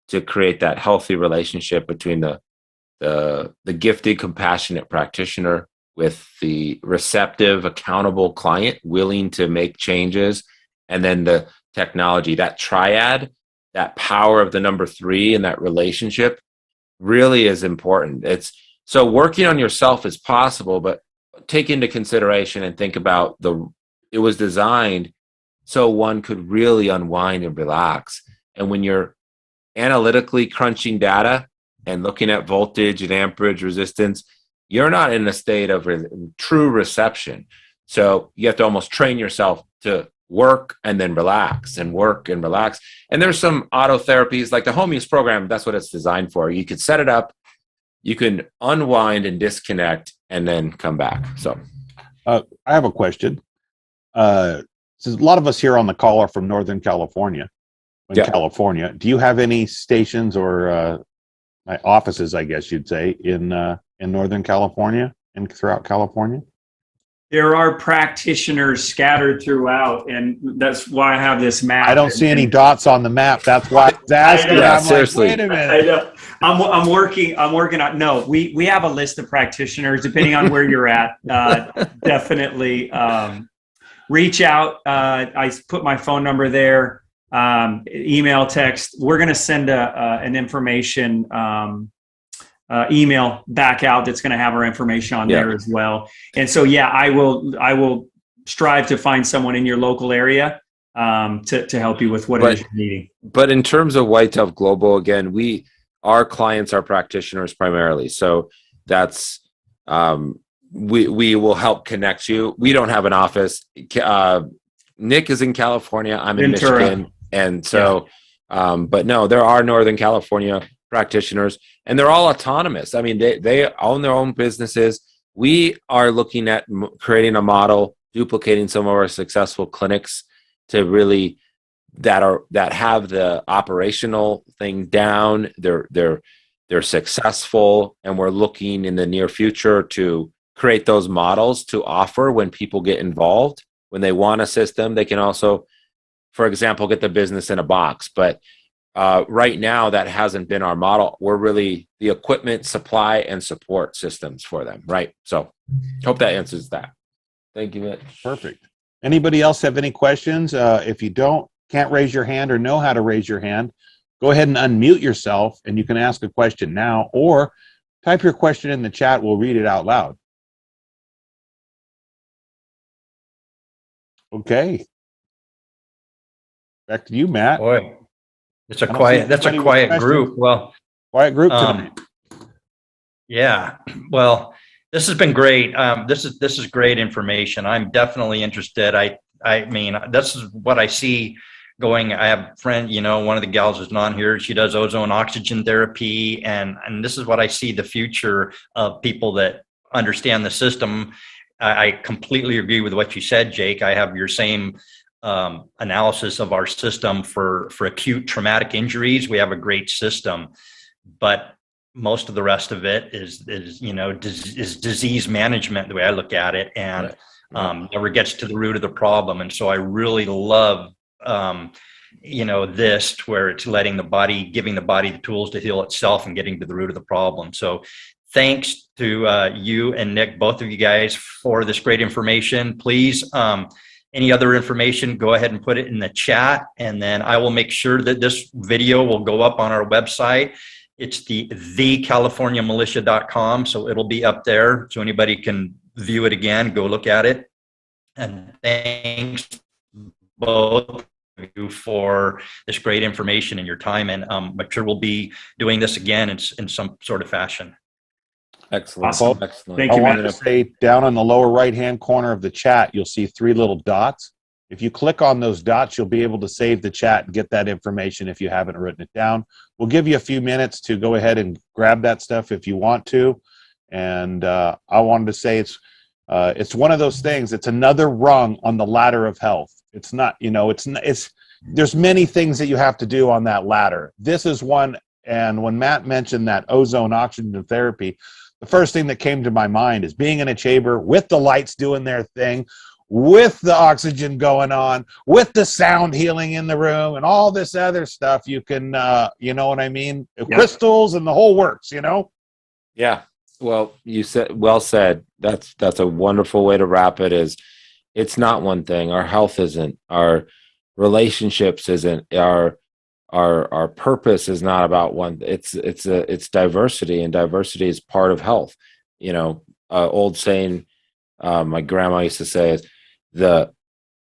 [SPEAKER 4] to create that healthy relationship between the gifted, compassionate practitioner with the receptive, accountable client willing to make changes, and then the technology. That triad, that power of the number 3 in that relationship really is important. So working on yourself is possible, but take into consideration and think about it was designed so one could really unwind and relax. And when you're analytically crunching data and looking at voltage and amperage resistance, you're not in a state of true reception. So you have to almost train yourself to work and then relax and work and relax. And there's some auto therapies like the home use program. That's what it's designed for. You could set it up, you can unwind and disconnect and then come back. So
[SPEAKER 1] I have a question. Since a lot of us here on the call are from Northern California. California, do you have any stations or offices, I guess you'd say, in Northern California and throughout California?
[SPEAKER 3] There are practitioners scattered throughout, and that's why I have this map.
[SPEAKER 1] I don't see any dots on the map. That's why I was asking.
[SPEAKER 4] Yeah,
[SPEAKER 1] I'm
[SPEAKER 4] seriously.
[SPEAKER 1] like, wait a minute.
[SPEAKER 3] I know. I'm working on. No, we have a list of practitioners depending on where you're at. Definitely reach out. I put my phone number there. Email, text. We're going to send an information email back out that's going to have our information on there as well. And so, I will strive to find someone in your local area to help you with what it is you're needing.
[SPEAKER 4] But in terms of White Dove Global, again, our clients are practitioners primarily. So that's we will help connect you. We don't have an office. Nick is in California. I'm in
[SPEAKER 3] Ventura.
[SPEAKER 4] Michigan. And so, but no, there are Northern California practitioners, and they're all autonomous. I mean, they own their own businesses. We are looking at creating a model, duplicating some of our successful clinics to really that have the operational thing down. They're successful, and we're looking in the near future to create those models to offer when people get involved. When they want a system, they can also, for example, get the business in a box. But right now, that hasn't been our model. We're really the equipment, supply, and support systems for them, right? So hope that answers that. Thank you, Mitch.
[SPEAKER 1] Perfect. Anybody else have any questions? If you can't raise your hand or know how to raise your hand, go ahead and unmute yourself, and you can ask a question now, or type your question in the chat. We'll read it out loud. Okay. Back to you, Matt.
[SPEAKER 2] Boy, that's a quiet group. Well,
[SPEAKER 1] quiet group tonight.
[SPEAKER 2] Yeah. Well, this has been great. This is great information. I'm definitely interested. I mean, this is what I see going. I have a friend, one of the gals is on here. She does ozone oxygen therapy, and this is what I see the future of people that understand the system. I completely agree with what you said, Jake. I have your same analysis of our system for acute traumatic injuries. We have a great system, but most of the rest of it is disease management, the way I look at it, and never gets to the root of the problem. And so I really love this, where it's giving the body the tools to heal itself and getting to the root of the problem. So thanks to you and Nick, both of you guys, for this great information. Please, any other information, go ahead and put it in the chat, and then I will make sure that this video will go up on our website. It's thecaliforniamilitia.com, so it'll be up there, so anybody can view it again, go look at it. And thanks both of you for this great information and your time, and I'm sure we'll be doing this again in some sort of fashion.
[SPEAKER 4] Excellent.
[SPEAKER 3] Awesome.
[SPEAKER 4] Excellent.
[SPEAKER 3] Thank
[SPEAKER 1] I
[SPEAKER 3] you,
[SPEAKER 1] want
[SPEAKER 3] man.
[SPEAKER 1] to say, down on the lower right-hand corner of the chat, you'll see 3 little dots. If you click on those dots, you'll be able to save the chat and get that information if you haven't written it down. We'll give you a few minutes to go ahead and grab that stuff if you want to. And I wanted to say it's one of those things. It's another rung on the ladder of health. It's not, there's many things that you have to do on that ladder. This is one. And when Matt mentioned that ozone oxygen therapy, the first thing that came to my mind is being in a chamber with the lights doing their thing, with the oxygen going on, with the sound healing in the room, and all this other stuff. You can, you know what I mean? Yeah. Crystals and the whole works,
[SPEAKER 4] Yeah. Well, well said. That's a wonderful way to wrap it. It's not one thing. Our health isn't. Our relationships isn't. Our purpose is not about one. It's diversity, and diversity is part of health. Old saying my grandma used to say is,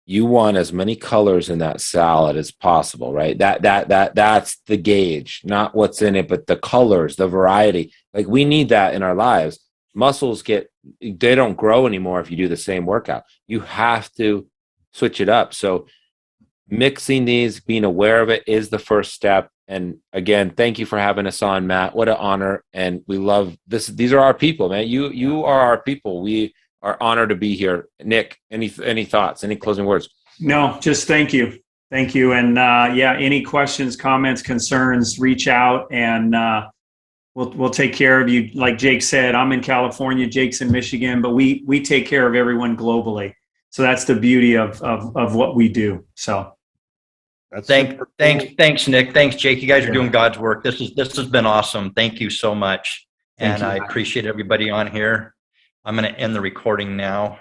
[SPEAKER 4] you want as many colors in that salad as possible, right? That's the gauge, not what's in it, but the colors, the variety. Like, we need that in our lives. Muscles they don't grow anymore if you do the same workout. You have to switch it up. So mixing these, being aware of it, is the first step. And again, thank you for having us on, Matt. What an honor. And we love this. These are our people, man. You are our people. We are honored to be here. Nick, any thoughts, any closing words?
[SPEAKER 3] No, just thank you. Thank you. And any questions, comments, concerns, reach out, and we'll take care of you. Like Jake said, I'm in California, Jake's in Michigan, but we take care of everyone globally. So that's the beauty of what we do. So
[SPEAKER 2] thanks, Nick. Thanks, Jake. You guys are doing God's work. This has been awesome. Thank you so much. I appreciate everybody on here. I'm going to end the recording now.